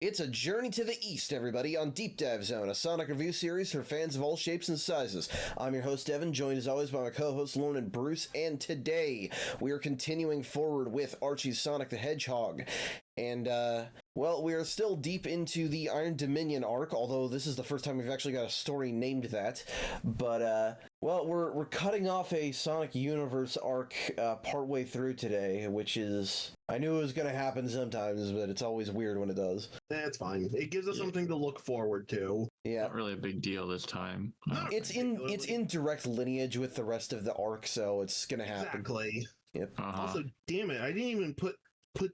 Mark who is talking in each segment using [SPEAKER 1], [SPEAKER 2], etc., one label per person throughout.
[SPEAKER 1] It's a journey to the east, everybody, on Deep Dive Zone, a Sonic review series for fans of all shapes and sizes. I'm your host, Evan, joined as always by my co-hosts, Lorne and Bruce, and today we are continuing forward with Archie's Sonic the Hedgehog. And, well, we are still deep into the Iron Dominion arc, although this is the first time we've actually got a story named that. But, well, we're cutting off a Sonic Universe arc partway through today, which is... I knew it was going to happen sometimes, but it's always weird when it does.
[SPEAKER 2] That's fine. It gives us something to look forward to.
[SPEAKER 1] Yeah.
[SPEAKER 3] Not really a big deal this time.
[SPEAKER 1] It's in direct lineage with the rest of the arc, so it's going to happen.
[SPEAKER 2] Exactly.
[SPEAKER 1] Yep.
[SPEAKER 2] Also, damn it, I didn't even put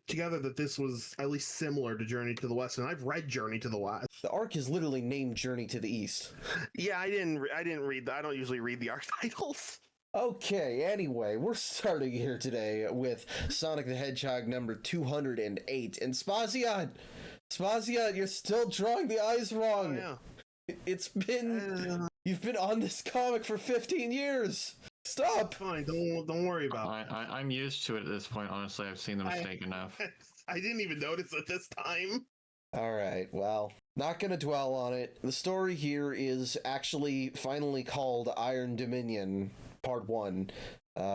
[SPEAKER 2] together that this was at least similar to Journey to the West, and I've read Journey to the West.
[SPEAKER 1] The arc is literally named Journey to the East.
[SPEAKER 2] Yeah, I didn't read that. I don't usually read the arc titles.
[SPEAKER 1] Okay, anyway, we're starting here today with Sonic the Hedgehog number 208. And Spazion, you're still drawing the eyes wrong.
[SPEAKER 2] Oh, yeah.
[SPEAKER 1] It's been... You've been on this comic for 15 years. Stop.
[SPEAKER 2] Fine, don't worry about it.
[SPEAKER 3] I'm used to it at this point, honestly. I've seen the mistake enough.
[SPEAKER 2] I didn't even notice it this time.
[SPEAKER 1] All right, well, not going to dwell on it. The story here is actually finally called Iron Dominion, Part 1,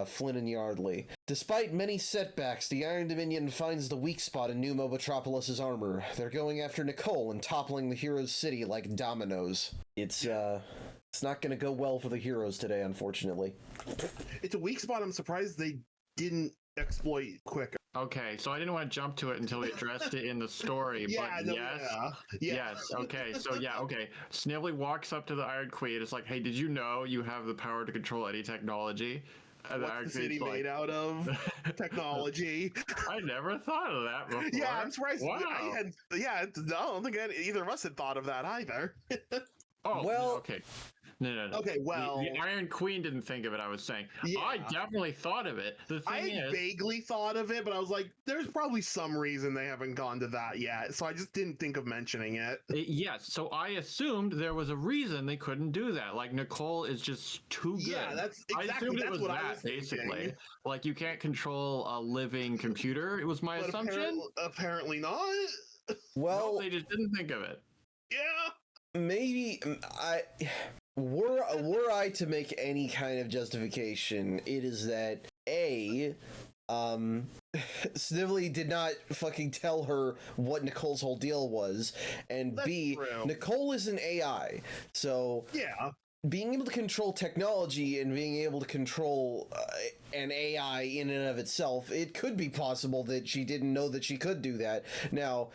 [SPEAKER 1] Flynn and Yardley. Despite many setbacks, the Iron Dominion finds the weak spot in New Mobotropolis' armor. They're going after Nicole and toppling the hero's city like dominoes. It's not going to go well for the heroes today, unfortunately.
[SPEAKER 2] It's a weak spot I'm surprised they didn't exploit quicker.
[SPEAKER 3] Okay, so I didn't want to jump to it until we addressed it in the story, yes, okay, okay. Snively walks up to the Iron Queen, it's like, hey, did you know you have the power to control any technology?
[SPEAKER 2] What's the city made out of? Technology.
[SPEAKER 3] I never thought of that before.
[SPEAKER 2] Yeah, I'm surprised.
[SPEAKER 3] Wow.
[SPEAKER 2] I don't think either of us had thought of that either.
[SPEAKER 3] Oh, well, okay. No.
[SPEAKER 2] Okay, well...
[SPEAKER 3] The Iron Queen didn't think of it, I was saying. Yeah. I definitely thought of it. The thing is...
[SPEAKER 2] I vaguely thought of it, but I was like, there's probably some reason they haven't gone to that yet, so I just didn't think of mentioning it.
[SPEAKER 3] Yes, so I assumed there was a reason they couldn't do that. Like, Nicole is just too good.
[SPEAKER 2] Yeah, that's exactly
[SPEAKER 3] I assumed it was
[SPEAKER 2] what
[SPEAKER 3] that,
[SPEAKER 2] I was
[SPEAKER 3] basically.
[SPEAKER 2] thinking.
[SPEAKER 3] Like, you can't control a living computer, it was my assumption.
[SPEAKER 2] Apparently not.
[SPEAKER 1] Well...
[SPEAKER 3] No, they just didn't think of it.
[SPEAKER 2] Yeah.
[SPEAKER 1] Maybe were I to make any kind of justification, it is that Snively did not fucking tell her what Nicole's whole deal was, and
[SPEAKER 2] That's
[SPEAKER 1] B,
[SPEAKER 2] true.
[SPEAKER 1] Nicole is an AI, so
[SPEAKER 2] yeah.
[SPEAKER 1] Being able to control technology and being able to control an AI in and of itself, it could be possible that she didn't know that she could do that. Now,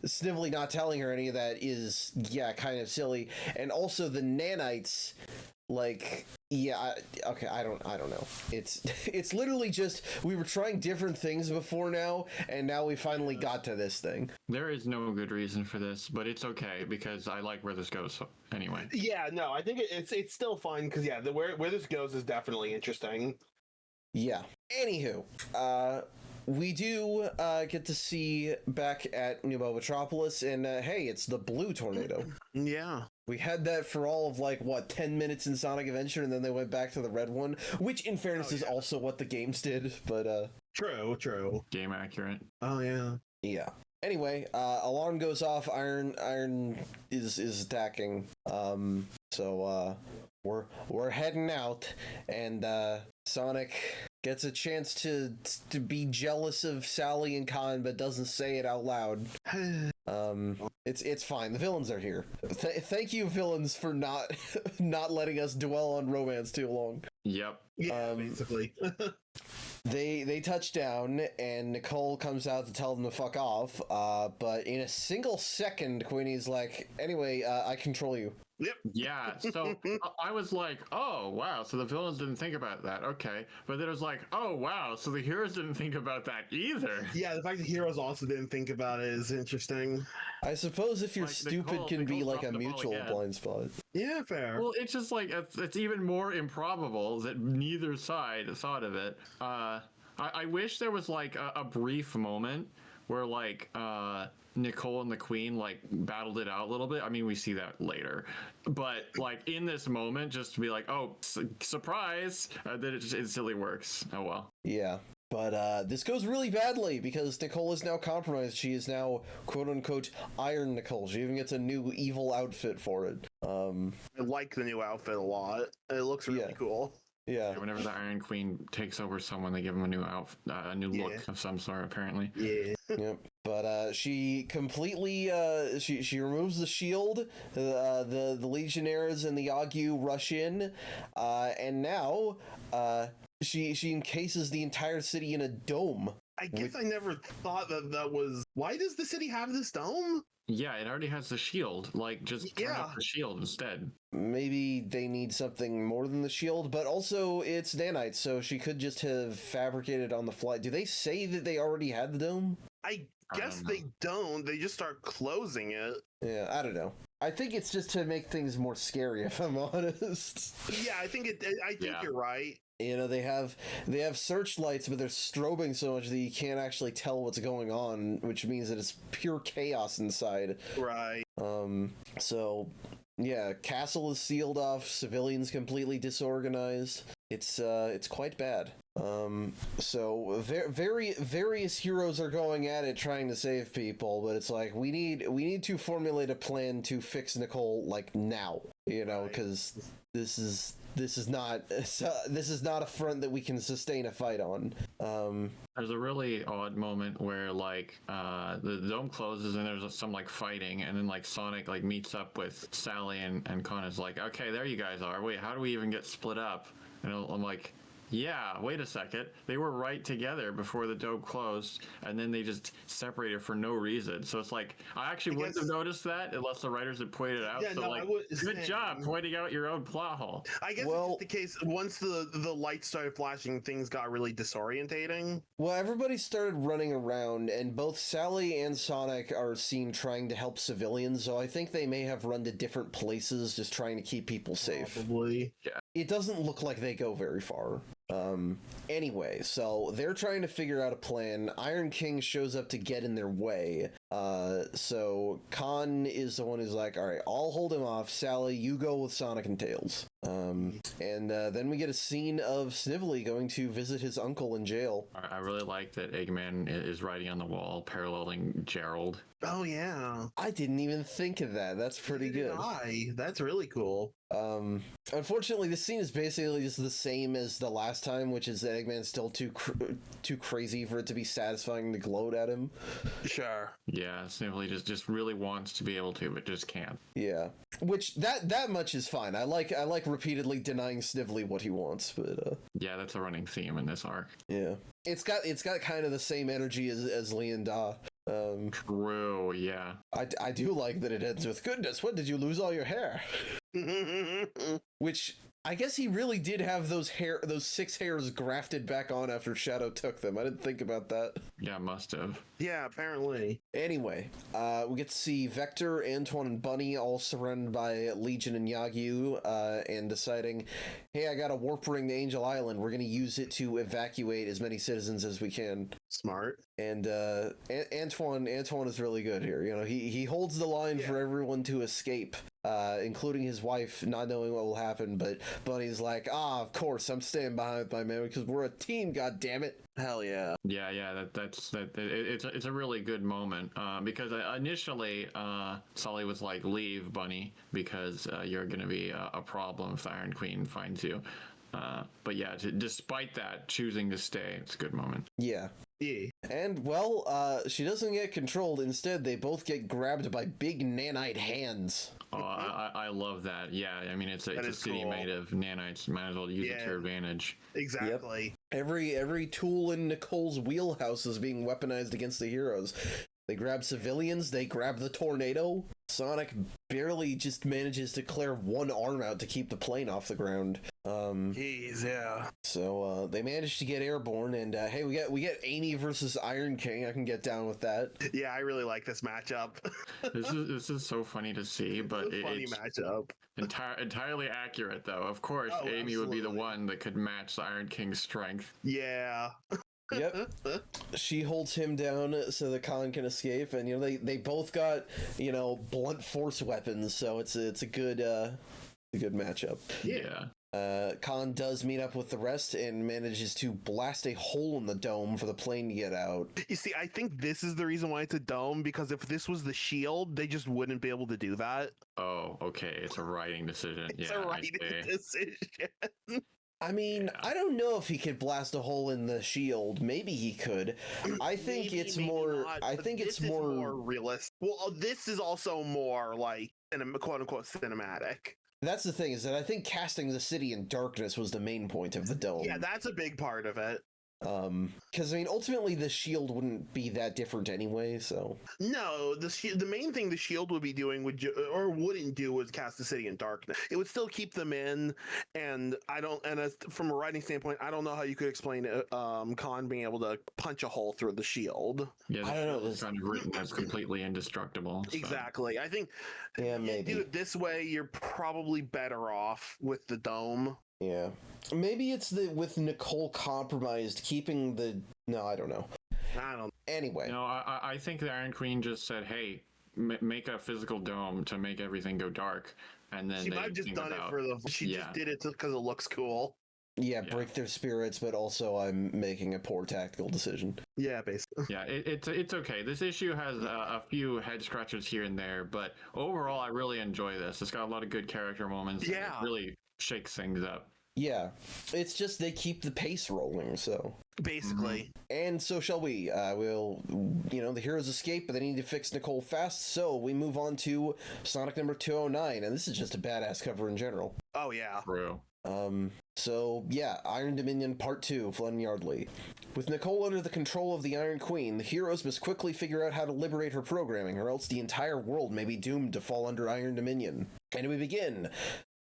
[SPEAKER 1] Snively not telling her any of that is, yeah, kind of silly. And also the nanites, like, yeah, okay, I don't know. It's literally just, we were trying different things before now, and now we finally got to this thing.
[SPEAKER 3] There is no good reason for this, but it's okay, because I like where this goes anyway.
[SPEAKER 2] Yeah, no, I think it's still fine, because, yeah, where this goes is definitely interesting.
[SPEAKER 1] Yeah. Anywho, we do get to see back at New Mobotropolis, and hey, it's the blue tornado.
[SPEAKER 2] Yeah.
[SPEAKER 1] We had that for all of, like, what, 10 minutes in Sonic Adventure, and then they went back to the red one, which, in fairness, is also what the games did, but,
[SPEAKER 2] True.
[SPEAKER 3] Game accurate.
[SPEAKER 2] Oh, yeah.
[SPEAKER 1] Yeah. Anyway, alarm goes off, Iron is attacking, so, we're heading out, and, Sonic gets a chance to be jealous of Sally and Khan, but doesn't say it out loud. It's fine. The villains are here. Thank you, villains, for not letting us dwell on romance too long.
[SPEAKER 3] Yep.
[SPEAKER 2] Yeah, basically.
[SPEAKER 1] They touch down, and Nicole comes out to tell them to fuck off, but in a single second, Queenie's like, anyway, I control you.
[SPEAKER 2] Yep.
[SPEAKER 3] Yeah, so I was like, oh, wow, so the villains didn't think about that, okay. But then it was like, oh, wow, so the heroes didn't think about that either.
[SPEAKER 2] Yeah, the fact that heroes also didn't think about it is interesting.
[SPEAKER 1] I suppose if you're
[SPEAKER 3] like,
[SPEAKER 1] stupid can be like a mutual blind spot.
[SPEAKER 2] Yeah, fair.
[SPEAKER 3] Well, it's just like, it's even more improbable that neither side thought of it. I wish there was like a brief moment where like Nicole and the Queen like battled it out a little bit. I mean, we see that later, but like in this moment, just to be like, oh, surprise, that it instantly works. Oh well.
[SPEAKER 1] Yeah. But this goes really badly because Nicole is now compromised. She is now, quote-unquote, Iron Nicole. She even gets a new evil outfit for it.
[SPEAKER 2] I like the new outfit a lot. It looks really cool.
[SPEAKER 1] Yeah.
[SPEAKER 3] Whenever the Iron Queen takes over someone, they give them a new a new look of some sort, apparently.
[SPEAKER 2] Yeah.
[SPEAKER 1] Yep. But she completely she removes the shield. The Legionnaires and the Agu rush in, and now she encases the entire city in a dome.
[SPEAKER 2] I guess I never thought that was. Why does the city have this dome?
[SPEAKER 3] Yeah, it already has the shield. Like, just turn up the shield instead.
[SPEAKER 1] Maybe they need something more than the shield, but also it's nanites, so she could just have fabricated on the fly. Do they say that they already had the dome?
[SPEAKER 2] I guess they don't. They just start closing it.
[SPEAKER 1] Yeah, I don't know. I think it's just to make things more scary, if I'm honest.
[SPEAKER 2] Yeah, I think you're right.
[SPEAKER 1] You know, they have searchlights, but they're strobing so much that you can't actually tell what's going on, which means that it's pure chaos inside.
[SPEAKER 2] Right.
[SPEAKER 1] So yeah, castle is sealed off, civilians completely disorganized. It's quite bad. So various heroes are going at it trying to save people, but it's like we need to formulate a plan to fix Nicole like now, you know, because this is not a front that we can sustain a fight on.
[SPEAKER 3] There's a really odd moment where like the dome closes and there's some like fighting, and then like Sonic like meets up with Sally and Connor's like, okay, there you guys are. Wait, how do we even get split up? And I'm like, yeah, wait a second. They were right together before the dome closed, and then they just separated for no reason. So it's like, I actually wouldn't have noticed that unless the writers had pointed it out.
[SPEAKER 2] Yeah,
[SPEAKER 3] so
[SPEAKER 2] no,
[SPEAKER 3] like, good job pointing out your own plot hole.
[SPEAKER 2] I guess it's just the case, once the lights started flashing, things got really disorientating.
[SPEAKER 1] Well, everybody started running around, and both Sally and Sonic are seen trying to help civilians, so I think they may have run to different places just trying to keep people safe.
[SPEAKER 2] Probably.
[SPEAKER 3] Yeah.
[SPEAKER 1] It doesn't look like they go very far. Anyway, so they're trying to figure out a plan. Iron King shows up to get in their way. So Khan is the one who's like, all right, I'll hold him off. Sally, you go with Sonic and Tails. And then we get a scene of Snively going to visit his uncle in jail.
[SPEAKER 3] I really like that Eggman is writing on the wall paralleling Gerald.
[SPEAKER 2] Oh yeah,
[SPEAKER 1] I didn't even think of that. That's pretty good.
[SPEAKER 2] That's really cool.
[SPEAKER 1] Unfortunately, this scene is basically just the same as the last time, which is that Eggman's still too crazy for it to be satisfying to gloat at him.
[SPEAKER 2] Sure.
[SPEAKER 3] Yeah, Snively just really wants to be able to, but just can't.
[SPEAKER 1] Yeah, which that much is fine. I like repeatedly denying Snively what he wants, but
[SPEAKER 3] yeah, that's a running theme in this arc.
[SPEAKER 1] yeah, it's got kind of the same energy as Lee and Da.
[SPEAKER 3] True, yeah.
[SPEAKER 1] I do like that it ends with, goodness, when did you lose all your hair? Which, I guess he really did have those 6 hairs grafted back on after Shadow took them. I didn't think about that.
[SPEAKER 3] Yeah, must have.
[SPEAKER 2] Yeah, apparently.
[SPEAKER 1] Anyway, we get to see Vector, Antoine, and Bunny all surrounded by Legion and Yagyu, and deciding, hey, I got a warp ring to Angel Island. We're going to use it to evacuate as many citizens as we can.
[SPEAKER 2] Smart.
[SPEAKER 1] And Antoine is really good here. You know, he holds the line for everyone to escape, including his wife, not knowing what will happen. But Bunny's like, of course, I'm staying behind with my man because we're a team. God damn it! Hell yeah!
[SPEAKER 3] Yeah. It's a really good moment because initially Sully was like, leave, Bunny, because you're gonna be a problem if the Iron Queen finds you. But yeah, despite that, choosing to stay, it's a good moment.
[SPEAKER 1] Yeah.
[SPEAKER 2] Yeah.
[SPEAKER 1] And, well, she doesn't get controlled. Instead, they both get grabbed by big nanite hands.
[SPEAKER 3] Oh, I love that. Yeah, I mean, it's a city
[SPEAKER 2] cool.
[SPEAKER 3] made of nanites. Might as well use it to your advantage.
[SPEAKER 2] Exactly.
[SPEAKER 1] Yep. Every tool in Nicole's wheelhouse is being weaponized against the heroes. They grab civilians, they grab the tornado. Sonic barely just manages to clear one arm out to keep the plane off the ground.
[SPEAKER 2] Jeez, yeah.
[SPEAKER 1] So they managed to get airborne, and hey, we get Amy versus Iron King. I can get down with that.
[SPEAKER 2] Yeah, I really like this matchup.
[SPEAKER 3] This is so funny to see, but
[SPEAKER 2] it's a funny matchup.
[SPEAKER 3] Entirely accurate, though. Of course, Amy would be the one that could match the Iron King's strength.
[SPEAKER 2] Yeah.
[SPEAKER 1] Yep. She holds him down so that Khan can escape, and you know they both got, you know, blunt force weapons, so it's a good matchup.
[SPEAKER 3] Yeah.
[SPEAKER 1] Khan does meet up with the rest and manages to blast a hole in the dome for the plane to get out.
[SPEAKER 2] You see, I think this is the reason why it's a dome, because if this was the shield, they just wouldn't be able to do that.
[SPEAKER 3] Oh, okay. It's a writing decision.
[SPEAKER 2] It's
[SPEAKER 3] yeah,
[SPEAKER 2] a writing decision.
[SPEAKER 1] I mean, I don't know if he could blast a hole in the shield. Maybe he could. I think
[SPEAKER 2] Maybe,
[SPEAKER 1] it's
[SPEAKER 2] maybe
[SPEAKER 1] more.
[SPEAKER 2] not,
[SPEAKER 1] I
[SPEAKER 2] but
[SPEAKER 1] think it's
[SPEAKER 2] this is
[SPEAKER 1] more.
[SPEAKER 2] realistic. Well, this is also more like quote unquote cinematic.
[SPEAKER 1] That's the thing, is that I think casting the city in darkness was the main point of the dome.
[SPEAKER 2] Yeah, that's a big part of it.
[SPEAKER 1] Because I mean, ultimately the shield wouldn't be that different anyway. So
[SPEAKER 2] No, the main thing the shield would be doing or wouldn't do was cast the city in darkness. It would still keep them in, and from a writing standpoint, I don't know how you could explain Khan being able to punch a hole through the shield.
[SPEAKER 3] Yeah,
[SPEAKER 1] I don't know.
[SPEAKER 3] It's kind of written as completely indestructible. So.
[SPEAKER 2] Exactly. I think
[SPEAKER 1] yeah,
[SPEAKER 2] you
[SPEAKER 1] maybe
[SPEAKER 2] do it this way, you're probably better off with the dome.
[SPEAKER 1] yeah, maybe it's with Nicole compromised, keeping the. No, I don't know.
[SPEAKER 2] I don't.
[SPEAKER 1] Anyway,
[SPEAKER 3] No, I think the Iron Queen just said, "Hey, make a physical dome to make everything go dark," and then
[SPEAKER 2] She might have just done it for the. She just did it because it looks cool.
[SPEAKER 1] yeah, break their spirits, but also I'm making a poor tactical decision.
[SPEAKER 2] Yeah, basically.
[SPEAKER 3] Yeah, it's okay. This issue has a few head scratchers here and there, but overall, I really enjoy this. It's got a lot of good character moments.
[SPEAKER 2] Yeah,
[SPEAKER 3] and it really shakes things up.
[SPEAKER 1] Yeah, it's just they keep the pace rolling, so.
[SPEAKER 2] Basically.
[SPEAKER 1] And so shall we. We'll, the heroes escape, but they need to fix Nicole fast, so we move on to Sonic number 209, and this is just a badass cover in general.
[SPEAKER 2] Oh, yeah.
[SPEAKER 3] True.
[SPEAKER 1] So, yeah, Iron Dominion Part 2, Flynn Yardley. With Nicole under the control of the Iron Queen, the heroes must quickly figure out how to liberate her programming, or else the entire world may be doomed to fall under Iron Dominion. And we begin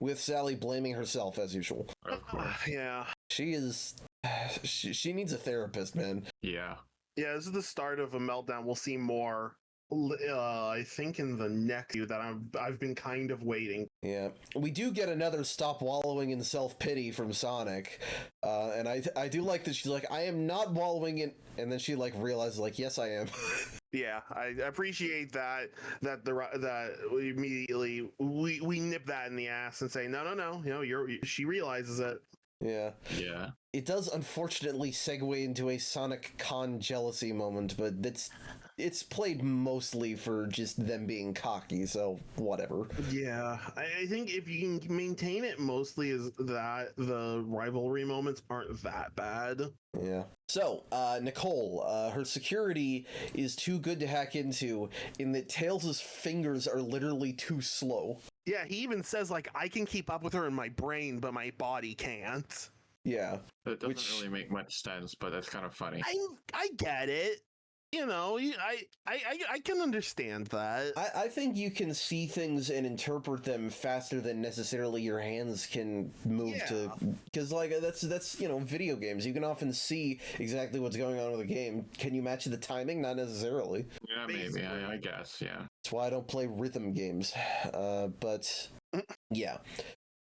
[SPEAKER 1] with Sally blaming herself, as usual.
[SPEAKER 3] Of course.
[SPEAKER 2] Yeah.
[SPEAKER 1] She is... She needs a therapist, man.
[SPEAKER 3] Yeah.
[SPEAKER 2] Yeah, this is the start of a meltdown. We'll see more, I think, in the next few that I've been kind of waiting.
[SPEAKER 1] Yeah. We do get another stop wallowing in self-pity from Sonic. And I do like that she's like, I am not wallowing in... And then she, realizes, yes, I am.
[SPEAKER 2] Yeah, I appreciate that we immediately we nip that in the ass and say no, she realizes it.
[SPEAKER 1] Yeah.
[SPEAKER 3] Yeah.
[SPEAKER 1] It does unfortunately segue into a Sonic Con jealousy moment, but it's played mostly for just them being cocky, so whatever.
[SPEAKER 2] Yeah, I think if you can maintain it mostly is that the rivalry moments aren't that bad.
[SPEAKER 1] Yeah. So, Nicole, her security is too good to hack into, in that Tails' fingers are literally too slow.
[SPEAKER 2] Yeah, he even says, I can keep up with her in my brain, but my body can't.
[SPEAKER 1] Yeah.
[SPEAKER 3] That doesn't really make much sense, but that's kind of funny.
[SPEAKER 2] I get it. I can understand that.
[SPEAKER 1] I think you can see things and interpret them faster than necessarily your hands can move to, because that's video games. You can often see exactly what's going on with the game. Can you match the timing? Not necessarily.
[SPEAKER 3] Yeah, maybe. I guess. Yeah.
[SPEAKER 1] That's why I don't play rhythm games. But yeah.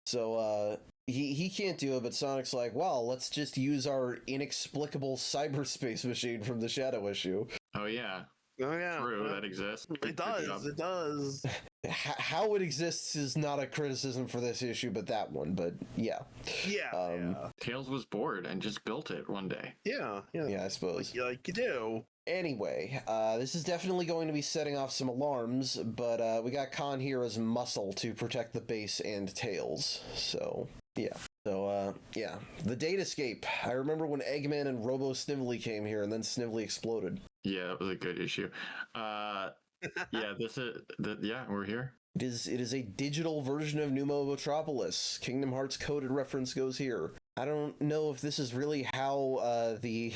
[SPEAKER 1] So he can't do it, but Sonic's like, well, let's just use our inexplicable cyberspace machine from the Shadow issue.
[SPEAKER 3] Oh yeah.
[SPEAKER 2] Oh yeah.
[SPEAKER 3] True, that exists.
[SPEAKER 2] It does. It does.
[SPEAKER 1] How it exists is not a criticism for this issue, but that one. But yeah.
[SPEAKER 2] Yeah.
[SPEAKER 3] Tails was bored and just built it one day.
[SPEAKER 1] Yeah, I suppose.
[SPEAKER 2] Like you do.
[SPEAKER 1] Anyway, this is definitely going to be setting off some alarms, but we got Khan here as muscle to protect the base and Tails. So yeah. So, the date escape. I remember when Eggman and Robo Snively came here, and then Snively exploded.
[SPEAKER 3] Yeah, that was a good issue. We're here.
[SPEAKER 1] It is a digital version of Numo Metropolis. Kingdom Hearts coded reference goes here. I don't know if this is really how the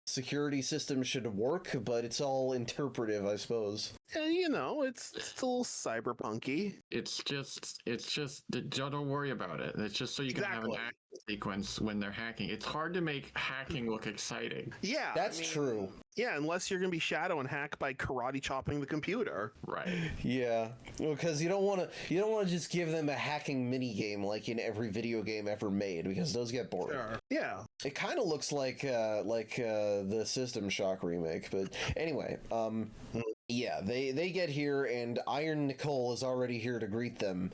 [SPEAKER 1] security system should work, but it's all interpretive, I suppose.
[SPEAKER 2] Yeah, it's still cyberpunky.
[SPEAKER 3] It's just don't worry about it. It's just so you can have an action sequence when they're hacking. It's hard to make hacking look exciting.
[SPEAKER 2] Yeah,
[SPEAKER 1] that's true.
[SPEAKER 2] Yeah, unless you're gonna be Shadow and hack by karate chopping the computer.
[SPEAKER 3] Right.
[SPEAKER 1] Yeah, because you don't want to just give them a hacking mini game like in every video game ever made, because those get boring.
[SPEAKER 2] Sure. Yeah.
[SPEAKER 1] It kind of looks like the System Shock remake, but anyway, yeah, they get here and Iron Nicole is already here to greet them.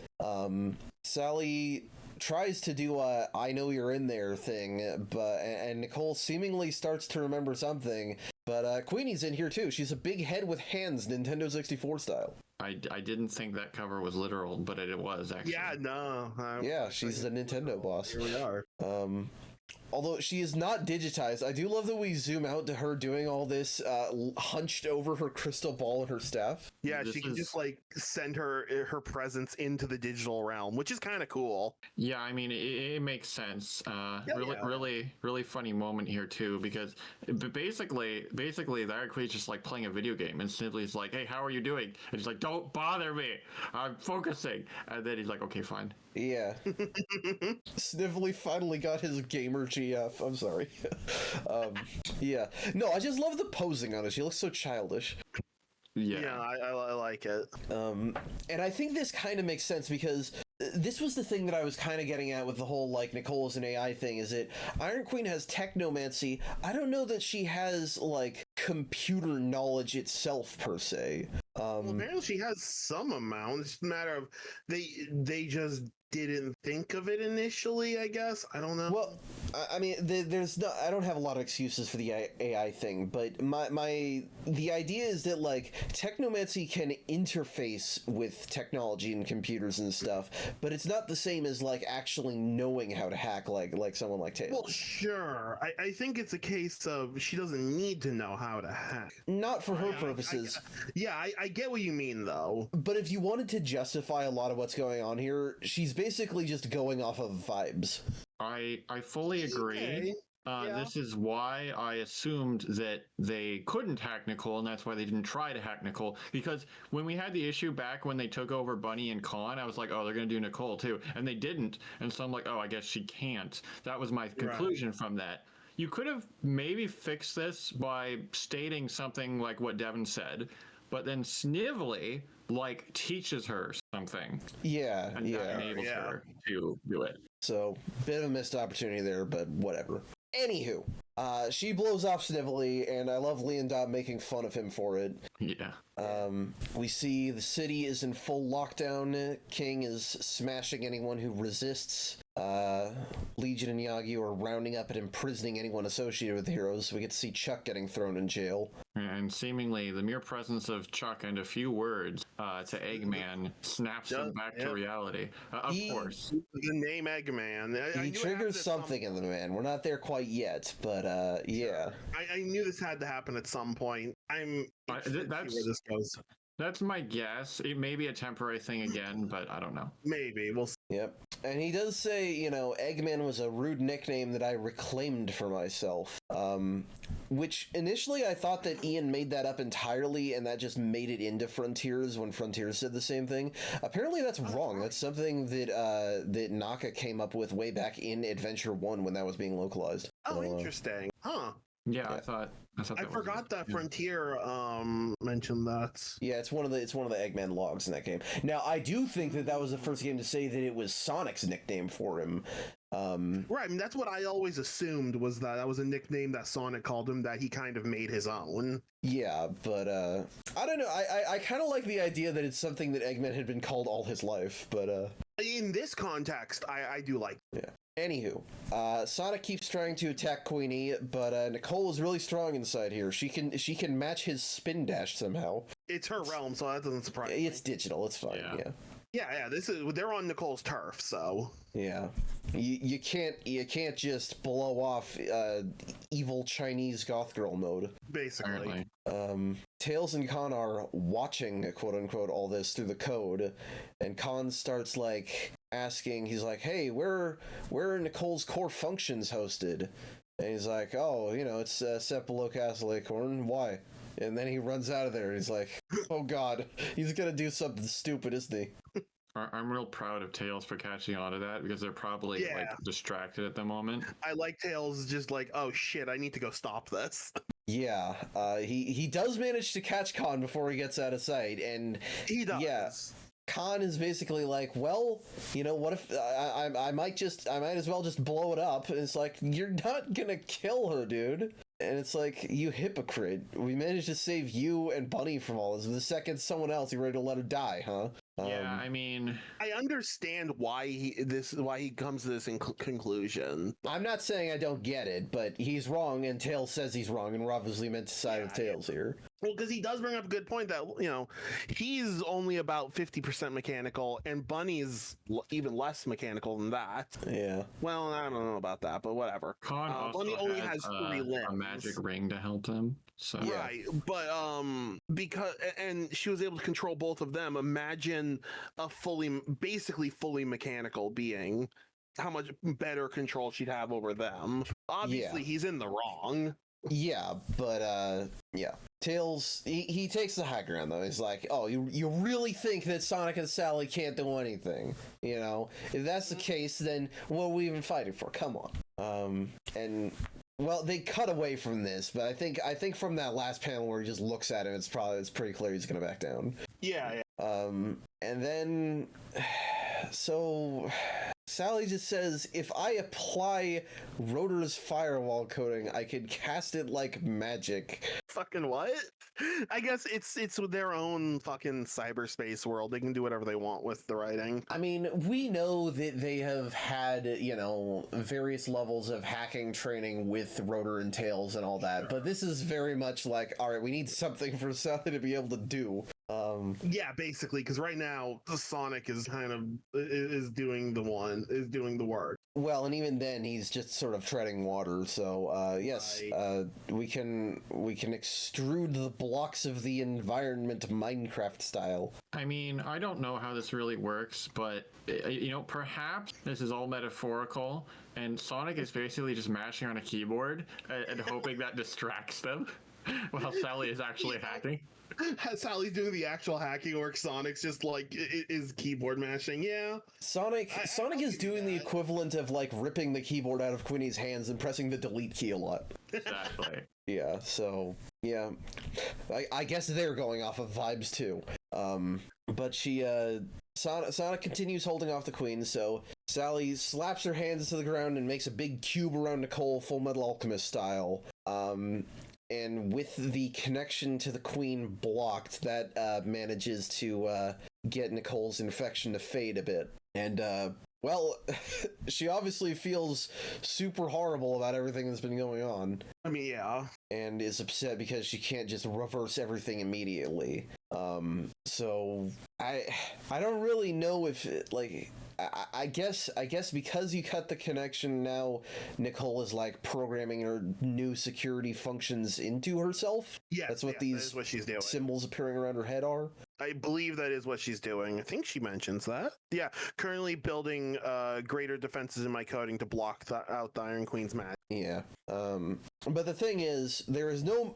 [SPEAKER 1] Sally tries to do a "I know you're in there" thing, and Nicole seemingly starts to remember something. But Queenie's in here too. She's a big head with hands, Nintendo 64 style.
[SPEAKER 3] I didn't think that cover was literal, but it was actually.
[SPEAKER 2] Yeah, no.
[SPEAKER 1] Yeah, she's the Nintendo boss.
[SPEAKER 2] Here we are.
[SPEAKER 1] Although she is not digitized, I do love that we zoom out to her doing all this hunched over her crystal ball and her staff.
[SPEAKER 2] Yeah, she can just like send her presence into the digital realm, which is kind of cool.
[SPEAKER 3] Yeah, I mean, it makes sense. Really funny moment here too, because basically the Archie's just like playing a video game, and Snivelly's like, "Hey, how are you doing?" And he's like, "Don't bother me, I'm focusing." And then he's like, "Okay, fine."
[SPEAKER 1] Yeah. Snivelly finally got his gamer GF. I'm sorry. Yeah. No, I just love the posing on it. She looks so childish.
[SPEAKER 2] Yeah, I like it.
[SPEAKER 1] And I think this kind of makes sense because this was the thing that I was kind of getting at with the whole, like, Nicole is an AI thing, is that Iron Queen has technomancy. I don't know that she has, like, computer knowledge itself, per se.
[SPEAKER 2] Well, apparently she has some amount. It's just a matter of they just didn't think of it initially, I guess. I don't know.
[SPEAKER 1] Well, I mean, there's no, I don't have a lot of excuses for the AI thing, but the idea is that, like, technomancy can interface with technology and computers and stuff, but it's not the same as, like, actually knowing how to hack like someone like Tails.
[SPEAKER 2] Well, sure. I think it's a case of she doesn't need to know how to hack.
[SPEAKER 1] Not for her purposes.
[SPEAKER 2] I get what you mean, though.
[SPEAKER 1] But if you wanted to justify a lot of what's going on here, she's basically just going off of vibes.
[SPEAKER 3] I fully agree.
[SPEAKER 2] Okay.
[SPEAKER 3] This is why I assumed that they couldn't hack Nicole, and that's why they didn't try to hack Nicole. Because when we had the issue back when they took over Bunny and Khan, I was like, oh, they're going to do Nicole too. And they didn't. And so I'm like, oh, I guess she can't. That was my conclusion from that. You could have maybe fixed this by stating something like what Devin said, but then Snivelly, like, teaches her something.
[SPEAKER 1] Yeah,
[SPEAKER 3] and enables her to do it.
[SPEAKER 1] So, bit of a missed opportunity there, but whatever. Anywho, she blows off Snivelly, and I love Leon Dot making fun of him for it.
[SPEAKER 3] Yeah.
[SPEAKER 1] We see the city is in full lockdown. King is smashing anyone who resists. Legion and Yagi are rounding up and imprisoning anyone associated with the heroes. We get to see Chuck getting thrown in jail.
[SPEAKER 3] And seemingly the mere presence of Chuck and a few words to Eggman snaps him back to reality. Of course.
[SPEAKER 2] The name Eggman.
[SPEAKER 1] He triggers something in the man. We're not there quite yet, but yeah.
[SPEAKER 2] I knew this had to happen at some point. I'm interested to see where this goes.
[SPEAKER 3] That's my guess. It may be a temporary thing again, but I don't know.
[SPEAKER 2] Maybe. We'll see.
[SPEAKER 1] Yep. And he does say, you know, Eggman was a rude nickname that I reclaimed for myself. Which initially I thought that Ian made that up entirely and that just made it into Frontiers when Frontiers said the same thing. Apparently that's wrong. That's something that that Naka came up with way back in Adventure 1 when that was being localized.
[SPEAKER 2] Oh, interesting. Huh.
[SPEAKER 3] Yeah, I thought
[SPEAKER 2] I forgot that Frontier mentioned that.
[SPEAKER 1] Yeah, it's one of the Eggman logs in that game. Now, I do think that was the first game to say that it was Sonic's nickname for him.
[SPEAKER 2] Right, I mean, that's what I always assumed, was that was a nickname that Sonic called him that he kind of made his own.
[SPEAKER 1] Yeah, but I don't know. I kind of like the idea that it's something that Eggman had been called all his life, but
[SPEAKER 2] in this context, I do like.
[SPEAKER 1] Yeah. Anywho, Sonic keeps trying to attack Queenie, but Nicole is really strong inside here. She can match his spin dash somehow.
[SPEAKER 2] It's her realm, so that doesn't surprise me.
[SPEAKER 1] It's digital. It's fine. Yeah.
[SPEAKER 2] They're on Nicole's turf, so
[SPEAKER 1] yeah. You can't just blow off evil Chinese goth girl mode.
[SPEAKER 2] Basically.
[SPEAKER 1] Tails and Khan are watching, quote unquote, all this through the code, and Khan starts like asking, he's like, hey, where are Nicole's core functions hosted? And he's like, oh, you know, it's set below Castle Acorn. Why? And then he runs out of there and he's like, oh god, he's gonna do something stupid, isn't he?
[SPEAKER 3] I'm real proud of Tails for catching on to that, because they're probably like distracted at the moment.
[SPEAKER 2] I like Tails just like, oh shit, I need to go stop this.
[SPEAKER 1] Yeah, he does manage to catch Khan before he gets out of sight, and
[SPEAKER 2] he does.
[SPEAKER 1] Yeah, Khan is basically like, well, you know, what if I might as well just blow it up? And it's like, you're not gonna kill her, dude. And it's like, you hypocrite. We managed to save you and Bunny from all this. The second someone else, you're ready to let her die, huh?
[SPEAKER 3] Yeah, I mean,
[SPEAKER 2] I understand why he comes to this conclusion.
[SPEAKER 1] I'm not saying I don't get it, but he's wrong, and Tails says he's wrong, and we're obviously meant to side with Tails here.
[SPEAKER 2] Well, because he does bring up a good point that, he's only about 50% mechanical, and Bunny's even less mechanical than that.
[SPEAKER 1] Yeah.
[SPEAKER 2] Well, I don't know about that, but whatever.
[SPEAKER 3] Khan also
[SPEAKER 2] Bunny only has 3 limbs.
[SPEAKER 3] a magic ring to help him. So
[SPEAKER 1] Yeah.
[SPEAKER 2] Right, but and she was able to control both of them. Imagine a basically fully mechanical being. How much better control she'd have over them. Obviously, he's in the wrong.
[SPEAKER 1] Yeah, but Tails, he takes the high ground though. He's like, oh, you really think that Sonic and Sally can't do anything? If that's the case, then what are we even fighting for? Come on. And well, they cut away from this, but I think from that last panel where he just looks at him, it's pretty clear he's gonna back down.
[SPEAKER 2] Yeah.
[SPEAKER 1] And then so Sally just says, if I apply Rotor's firewall coating, I could cast it like magic.
[SPEAKER 2] Fucking what? I guess it's their own fucking cyberspace world. They can do whatever they want with the writing.
[SPEAKER 1] I mean, we know that they have had, various levels of hacking training with Rotor and Tails and all that, but this is very much like, all right, we need something for Sally to be able to do.
[SPEAKER 2] Yeah, basically, because right now Sonic is kind of doing the work.
[SPEAKER 1] Well, and even then, he's just sort of treading water. So yes,
[SPEAKER 2] Right.
[SPEAKER 1] we can extrude the blocks of the environment Minecraft style.
[SPEAKER 3] I mean, I don't know how this really works, but perhaps this is all metaphorical, and Sonic is basically just mashing on a keyboard and hoping that distracts them while Sally is actually hacking.
[SPEAKER 2] Sally's doing the actual hacking work. Sonic's just like is keyboard mashing. Yeah.
[SPEAKER 1] Sonic is doing the equivalent of like ripping the keyboard out of Queenie's hands and pressing the delete key a lot.
[SPEAKER 3] Exactly.
[SPEAKER 1] Yeah. So yeah, I guess they're going off of vibes too. But Sonic continues holding off the Queen, so Sally slaps her hands to the ground and makes a big cube around Nicole, Full Metal Alchemist style. And with the connection to the Queen blocked, that manages to get Nicole's infection to fade a bit. And, well, she obviously feels super horrible about everything that's been going on.
[SPEAKER 2] I mean, yeah.
[SPEAKER 1] And is upset because she can't just reverse everything immediately. So I don't really know if I guess because you cut the connection now, Nicole is like programming her new security functions into herself.
[SPEAKER 2] Yeah,
[SPEAKER 1] that's what
[SPEAKER 2] that is what she's doing.
[SPEAKER 1] Symbols appearing around her head are.
[SPEAKER 2] I believe that is what she's doing. I think she mentions that. Yeah, currently building greater defenses in my coding to block out the Iron Queen's magic.
[SPEAKER 1] Yeah. But the thing is, there is no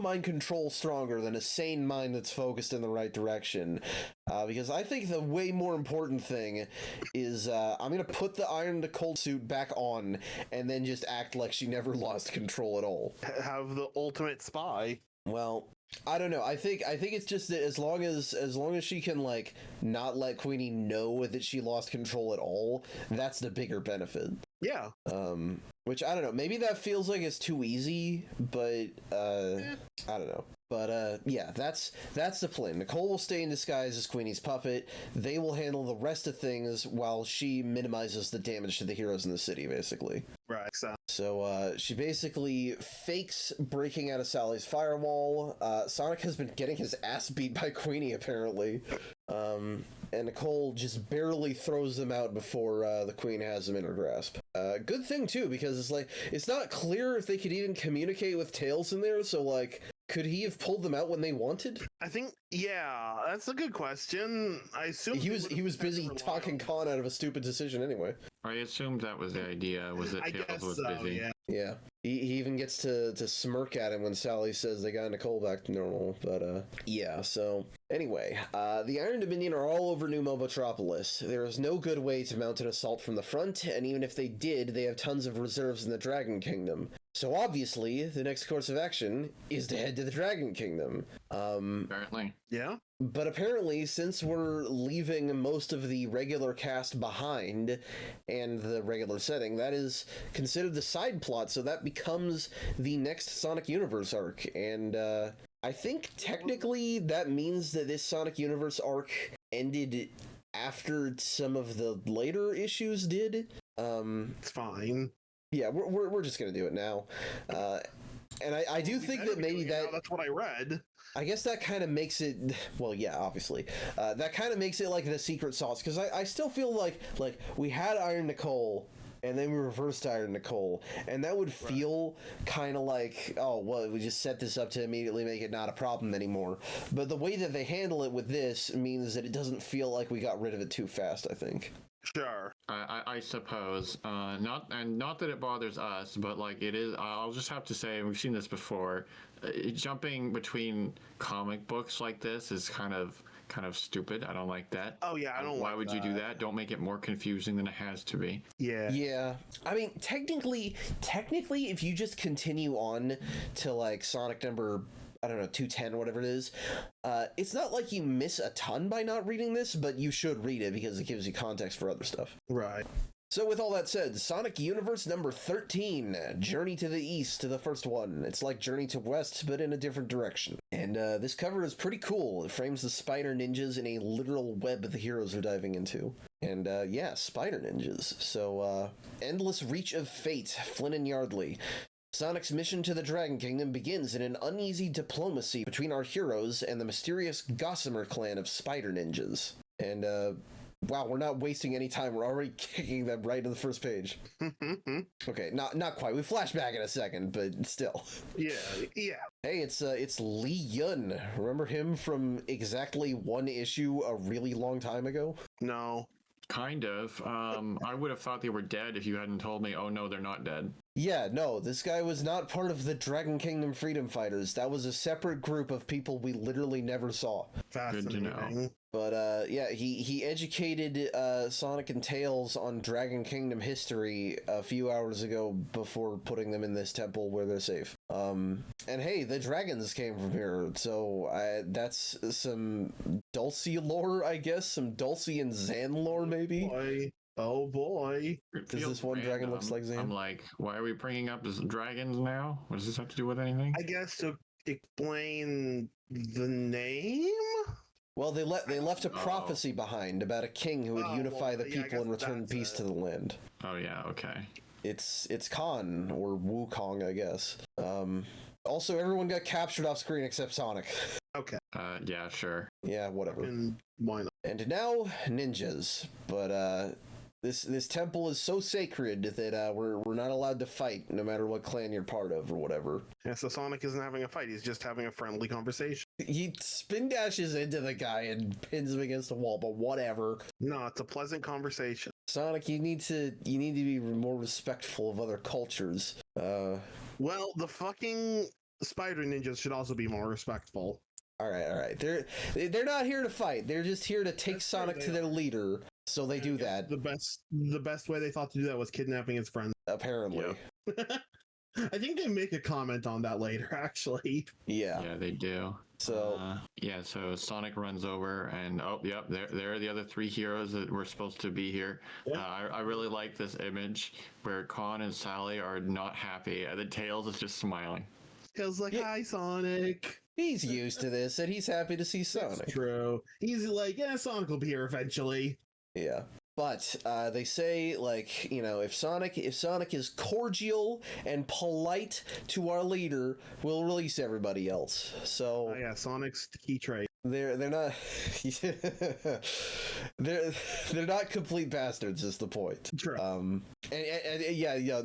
[SPEAKER 1] mind control stronger than a sane mind that's focused in the right direction. Because I think the way more important thing is I'm gonna put the Iron Nicole suit back on and then just act like she never lost control at all.
[SPEAKER 2] Have the ultimate spy.
[SPEAKER 1] Well, I don't know. I think it's just that as long as she can like not let Queenie know that she lost control at all, that's the bigger benefit.
[SPEAKER 2] Yeah.
[SPEAKER 1] Which I don't know. Maybe that feels like it's too easy, but I don't know. But yeah, that's the plan. Nicole will stay in disguise as Queenie's puppet. They will handle the rest of things while she minimizes the damage to the heroes in the city, basically.
[SPEAKER 2] Right.
[SPEAKER 1] So she basically fakes breaking out of Sally's firewall. Sonic has been getting his ass beat by Queenie, apparently. And Nicole just barely throws them out before the Queen has them in her grasp. Good thing, too, because it's not clear if they could even communicate with Tails in there, so, like, could he have pulled them out when they wanted?
[SPEAKER 2] I think, yeah, that's a good question. I assume
[SPEAKER 1] he was busy talking Khan out of a stupid decision anyway.
[SPEAKER 3] I assumed that was the idea, was that Tails was busy.
[SPEAKER 2] Yeah.
[SPEAKER 1] He even gets to smirk at him when Sally says they got Nicole back to normal, but yeah, so anyway, the Iron Dominion are all over New Mobotropolis. There is no good way to mount an assault from the front, and even if they did, they have tons of reserves in the Dragon Kingdom. So obviously, the next course of action is to head to the Dragon Kingdom.
[SPEAKER 3] Apparently.
[SPEAKER 2] Yeah.
[SPEAKER 1] But apparently, since we're leaving most of the regular cast behind and the regular setting, that is considered the side plot, so that becomes the next Sonic Universe arc. And I think technically that means that this Sonic Universe arc ended after some of the later issues did.
[SPEAKER 2] It's fine.
[SPEAKER 1] Yeah, we're just gonna do it now. And I do think that maybe
[SPEAKER 2] that's what I read.
[SPEAKER 1] I guess that kind of makes it, well, yeah, obviously. That kind of makes it like the secret sauce, because I still feel like we had Iron Nicole, and then we reversed Iron Nicole, and that would feel kind of like, oh, well, we just set this up to immediately make it not a problem anymore. But the way that they handle it with this means that it doesn't feel like we got rid of it too fast, I think.
[SPEAKER 2] Sure.
[SPEAKER 3] I suppose. Not that it bothers us, but like it is. I'll just have to say, and we've seen this before. Jumping between comic books like this is kind of stupid. I don't like that.
[SPEAKER 2] Oh yeah, I don't.
[SPEAKER 3] Why would you do that? Don't make it more confusing than it has to be.
[SPEAKER 2] Yeah.
[SPEAKER 1] Yeah. I mean, technically, if you just continue on to like Sonic number, I don't know, 210, whatever it is, it's not like you miss a ton by not reading this, but you should read it because it gives you context for other stuff.
[SPEAKER 2] Right.
[SPEAKER 1] So with all that said, Sonic Universe number 13, Journey to the East to the first one. It's like Journey to West, but in a different direction. And this cover is pretty cool. It frames the spider ninjas in a literal web the heroes are diving into. And yeah, spider ninjas. So, Endless Reach of Fate, Flynn and Yardley. Sonic's mission to the Dragon Kingdom begins in an uneasy diplomacy between our heroes and the mysterious Gossamer clan of spider ninjas. And, wow, we're not wasting any time. We're already kicking them right to the first page. Okay, not quite. We flash back in a second, but still.
[SPEAKER 2] Yeah.
[SPEAKER 1] Hey, it's Lee Yun. Remember him from exactly one issue a really long time ago?
[SPEAKER 2] No.
[SPEAKER 3] Kind of. I would have thought they were dead if you hadn't told me, oh no, they're not dead.
[SPEAKER 1] Yeah, no, this guy was not part of the Dragon Kingdom Freedom Fighters. That was a separate group of people we literally never saw.
[SPEAKER 2] Fascinating.
[SPEAKER 3] Good to know.
[SPEAKER 1] But yeah, he educated Sonic and Tails on Dragon Kingdom history a few hours ago before putting them in this temple where they're safe. And hey, the dragons came from here, so that's some Dulcie lore, I guess, some Dulcie and Zan lore, maybe.
[SPEAKER 2] Boy. Oh boy.
[SPEAKER 1] Does this one dragon looks like Zan?
[SPEAKER 3] I'm like, why are we bringing up this dragons now? What does this have to do with anything?
[SPEAKER 2] I guess to explain the name.
[SPEAKER 1] Well, they left a prophecy behind about a king who would unify the people and return peace to the land.
[SPEAKER 3] Oh yeah, okay.
[SPEAKER 1] It's Khan, or Wukong, I guess. Also, everyone got captured off screen except Sonic.
[SPEAKER 2] Okay.
[SPEAKER 3] Yeah, sure.
[SPEAKER 1] Yeah, whatever.
[SPEAKER 2] And why not?
[SPEAKER 1] And now, ninjas. But, this temple is so sacred that we're not allowed to fight, no matter what clan you're part of or whatever.
[SPEAKER 2] Yeah, so Sonic isn't having a fight, he's just having a friendly conversation.
[SPEAKER 1] He spin dashes into the guy and pins him against the wall, but whatever.
[SPEAKER 2] No, it's a pleasant conversation.
[SPEAKER 1] Sonic, you need to be more respectful of other cultures.
[SPEAKER 2] Well, the fucking spider ninjas should also be more respectful.
[SPEAKER 1] All right. They're not here to fight. They're just here to take Sonic to their leader. So they do that.
[SPEAKER 2] The best way they thought to do that was kidnapping his friends.
[SPEAKER 1] Apparently.
[SPEAKER 2] Yeah. I think they make a comment on that later, actually.
[SPEAKER 1] Yeah.
[SPEAKER 3] Yeah, they do.
[SPEAKER 1] So
[SPEAKER 3] so Sonic runs over and there are the other three heroes that were supposed to be here.
[SPEAKER 2] Yeah.
[SPEAKER 3] I really like this image where Con and Sally are not happy and the Tails is just smiling.
[SPEAKER 2] Tails like, hi, Sonic.
[SPEAKER 1] he's used to this and he's happy to see Sonic.
[SPEAKER 2] That's true. He's like, yeah, Sonic will be here eventually.
[SPEAKER 1] Yeah. But they say, like, you know, if Sonic is cordial and polite to our leader, we'll release everybody else. So
[SPEAKER 2] yeah, Sonic's the key trait.
[SPEAKER 1] they're not they're not complete bastards is the point.
[SPEAKER 2] True.
[SPEAKER 1] And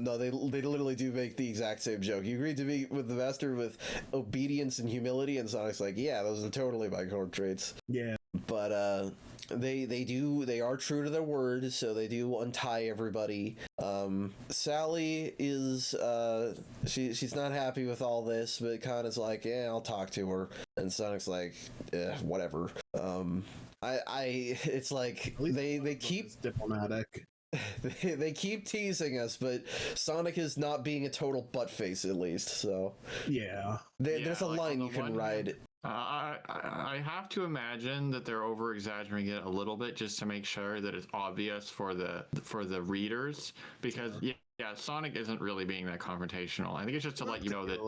[SPEAKER 1] no, they literally do make the exact same joke. You agreed to be with the master with obedience and humility, and Sonic's like, yeah, those are totally my core traits.
[SPEAKER 2] Yeah.
[SPEAKER 1] But they are true to their word, so they do untie everybody. Sally is she's not happy with all this, but Kana's like, yeah, I'll talk to her, and Sonic's like, whatever. It's like they keep
[SPEAKER 2] diplomatic.
[SPEAKER 1] They keep teasing us, but Sonic is not being a total buttface, at least. So
[SPEAKER 2] Yeah.
[SPEAKER 1] there's a
[SPEAKER 3] like,
[SPEAKER 1] line
[SPEAKER 3] on
[SPEAKER 1] you
[SPEAKER 3] the
[SPEAKER 1] can
[SPEAKER 3] one
[SPEAKER 1] ride.
[SPEAKER 3] hand, I have to imagine that they're over exaggerating it a little bit just to make sure that it's obvious for the readers, because Sonic isn't really being that confrontational. I think it's just to let you know that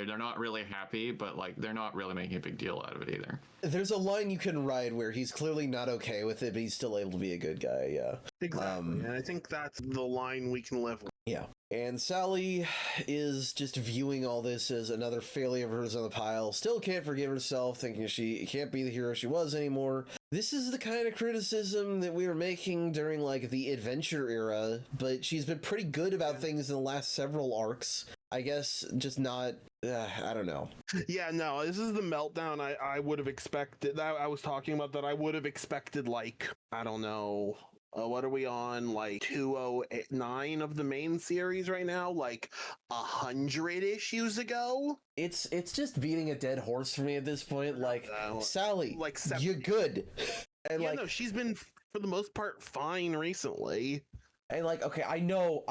[SPEAKER 3] they're not really happy, but like they're not really making a big deal out of it either.
[SPEAKER 1] There's a line you can ride where he's clearly not okay with it, but he's still able to be a good guy. Yeah,
[SPEAKER 2] Exactly. And I think that's the line we can live with.
[SPEAKER 1] Yeah. And Sally is just viewing all this as another failure of hers on the pile. Still can't forgive herself, thinking she can't be the hero she was anymore. This is the kind of criticism that we were making during, like, the adventure era, but she's been pretty good about things in the last several arcs. I guess just not, I don't know.
[SPEAKER 2] Yeah, no, this is the meltdown I would have expected. That I was talking about that I would have expected, like, I don't know. What are we on, like 209 of the main series right now? Like 100 issues ago?
[SPEAKER 1] It's just beating a dead horse for me at this point. Like, Sally,
[SPEAKER 2] like
[SPEAKER 1] you're good. And
[SPEAKER 2] no, she's been for the most part fine recently.
[SPEAKER 1] And like, okay, I know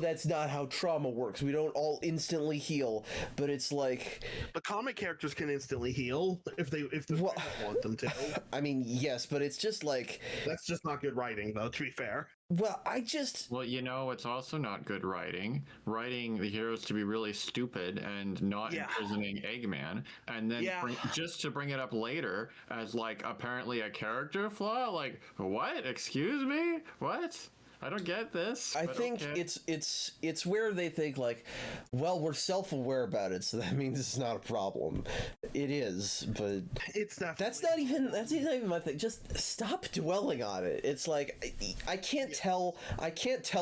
[SPEAKER 1] that's not how trauma works. We don't all instantly heal, but it's like
[SPEAKER 2] the comic characters can instantly heal if they want them to.
[SPEAKER 1] I mean, yes, but it's just like
[SPEAKER 2] that's just not good writing, though. To be fair.
[SPEAKER 1] Well,
[SPEAKER 3] it's also not good writing the heroes to be really stupid and not imprisoning Eggman, and then just to bring it up later as like apparently a character flaw. Like, what? Excuse me? What? I don't get this.
[SPEAKER 1] I think okay. It's where they think like, well, we're self-aware about it, so that means it's not a problem. It is, but that's not even my thing. Just stop dwelling on it. It's like I can't tell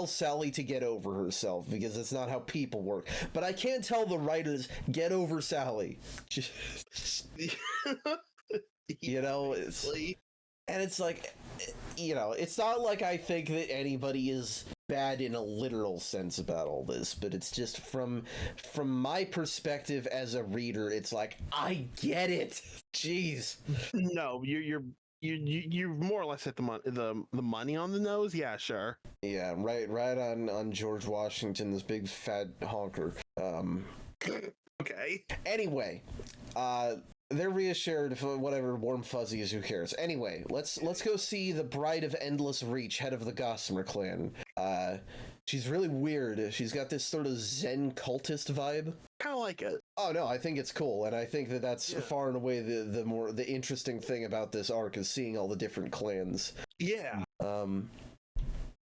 [SPEAKER 1] Sally to get over herself because it's not how people work. But I can't tell the writers get over Sally. You know, and it's like, you know, it's not like I think that anybody is bad in a literal sense about all this, but it's just from my perspective as a reader, it's like, I get it. Jeez.
[SPEAKER 2] No, you more or less hit the money on the nose. Yeah, sure.
[SPEAKER 1] Yeah, right on George Washington, this big fat honker.
[SPEAKER 2] Okay.
[SPEAKER 1] Anyway, they're reassured for whatever warm fuzzies, who cares? Anyway, let's go see the Bride of Endless Reach, head of the Gossamer clan. She's really weird. She's got this sort of Zen cultist vibe.
[SPEAKER 2] Kind of like it.
[SPEAKER 1] Oh no, I think it's cool, and I think that's far and away the interesting thing about this arc is seeing all the different clans.
[SPEAKER 2] Yeah.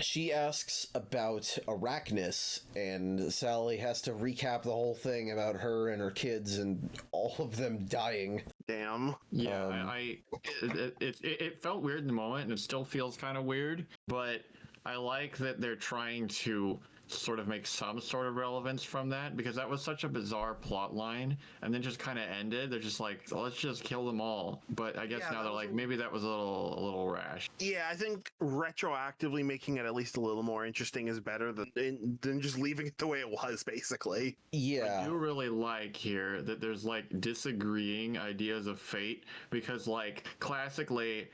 [SPEAKER 1] She asks about Arachnus, and Sally has to recap the whole thing about her and her kids and all of them dying.
[SPEAKER 2] Damn.
[SPEAKER 3] Yeah, it felt weird in the moment, and it still feels kind of weird, but I like that they're trying to sort of make some sort of relevance from that, because that was such a bizarre plot line and then just kind of ended. They're just like, let's just kill them all. But I guess now they're like, maybe that was a little rash.
[SPEAKER 2] Yeah, I think retroactively making it at least a little more interesting is better than just leaving it the way it was, basically.
[SPEAKER 1] Yeah.
[SPEAKER 3] I do really like here that there's like disagreeing ideas of fate, because like classically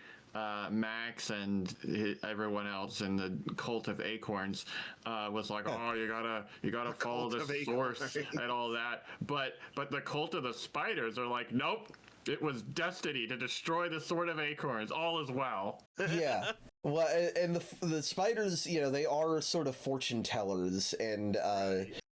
[SPEAKER 3] Max and everyone else in the cult of acorns was like, oh, you gotta follow the source and all that, but the cult of the spiders are like, nope, it was destiny to destroy the sword of acorns, all is well.
[SPEAKER 1] Yeah. Well, and the spiders, you know, they are sort of fortune tellers, and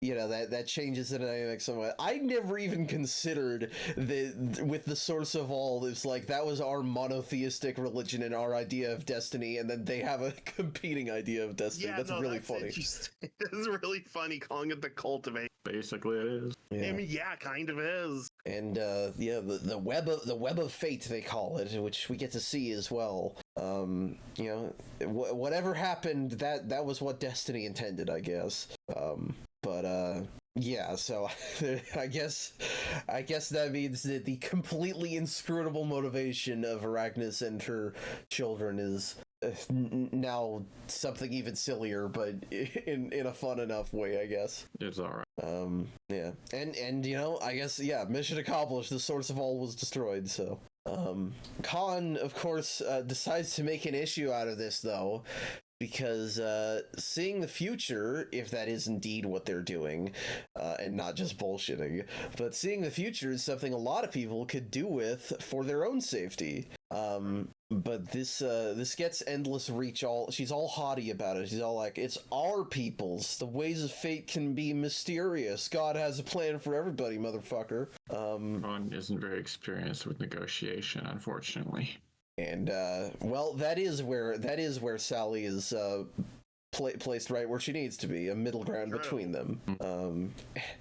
[SPEAKER 1] you know, that changes the dynamic somewhat. I never even considered that with the source of all, it's like that was our monotheistic religion and our idea of destiny, and then they have a competing idea of destiny. Yeah, that's really funny.
[SPEAKER 2] It's really funny calling it the cult of acorns.
[SPEAKER 3] Basically, it is.
[SPEAKER 1] Yeah.
[SPEAKER 2] I mean, yeah, kind of is.
[SPEAKER 1] And the web of fate, they call it, which we get to see as well. You know, whatever happened, that was what destiny intended, I guess. Yeah, so I guess that means that the completely inscrutable motivation of Arachnus and her children is now something even sillier, but in a fun enough way, I guess.
[SPEAKER 3] It's alright.
[SPEAKER 1] Yeah. And you know, I guess, yeah, mission accomplished. The source of all was destroyed, so. Khan, of course, decides to make an issue out of this, though, because seeing the future, if that is indeed what they're doing, and not just bullshitting, but seeing the future is something a lot of people could do with for their own safety. But this gets Endless Reach she's all haughty about it. She's all like, it's our peoples. The ways of fate can be mysterious. God has a plan for everybody, motherfucker.
[SPEAKER 3] Ron isn't very experienced with negotiation, unfortunately.
[SPEAKER 1] And well, that is where Sally is placed right where she needs to be, a middle ground between them.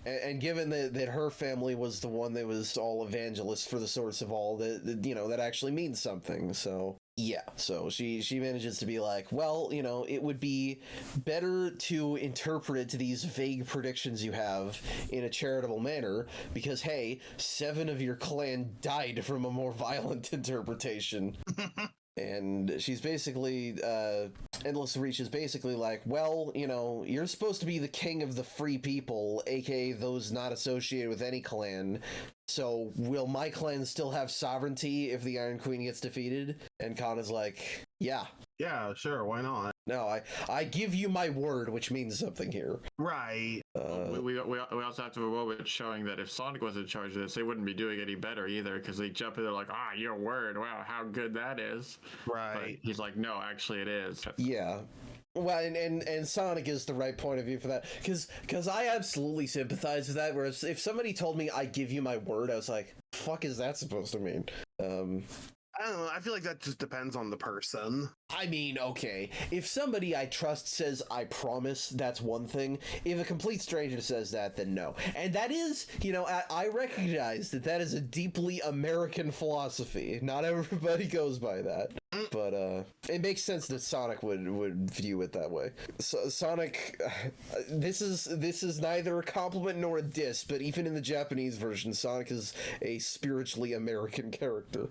[SPEAKER 1] And given that her family was the one that was all evangelist for the source of all, that actually means something. So yeah, so she manages to be like, well, it would be better to interpret these vague predictions you have in a charitable manner, because hey, 7 of your clan died from a more violent interpretation. And she's basically, Endless Reach is basically like, well, you're supposed to be the king of the free people, aka those not associated with any clan. So will my clan still have sovereignty if the Iron Queen gets defeated? And Khan is like, yeah.
[SPEAKER 2] Yeah, sure, why not?
[SPEAKER 1] No, I give you my word, which means something here.
[SPEAKER 2] Right.
[SPEAKER 3] We also have to have a moment showing that if Sonic was in charge of this, they wouldn't be doing any better either, because they jump in there like, your word, wow, how good that is.
[SPEAKER 2] Right.
[SPEAKER 3] But he's like, no, actually it is.
[SPEAKER 1] Yeah. Well, and Sonic is the right point of view for that, because I absolutely sympathize with that, whereas if somebody told me I give you my word, I was like, fuck is that supposed to mean?
[SPEAKER 2] I don't know. I feel like that just depends on the person.
[SPEAKER 1] I mean, okay, if somebody I trust says I promise, that's one thing. If a complete stranger says that, then no. And that is, I recognize that is a deeply American philosophy. Not everybody goes by that. But it makes sense that Sonic would view it that way. So, Sonic, this is neither a compliment nor a diss, but even in the Japanese version, Sonic is a spiritually American character.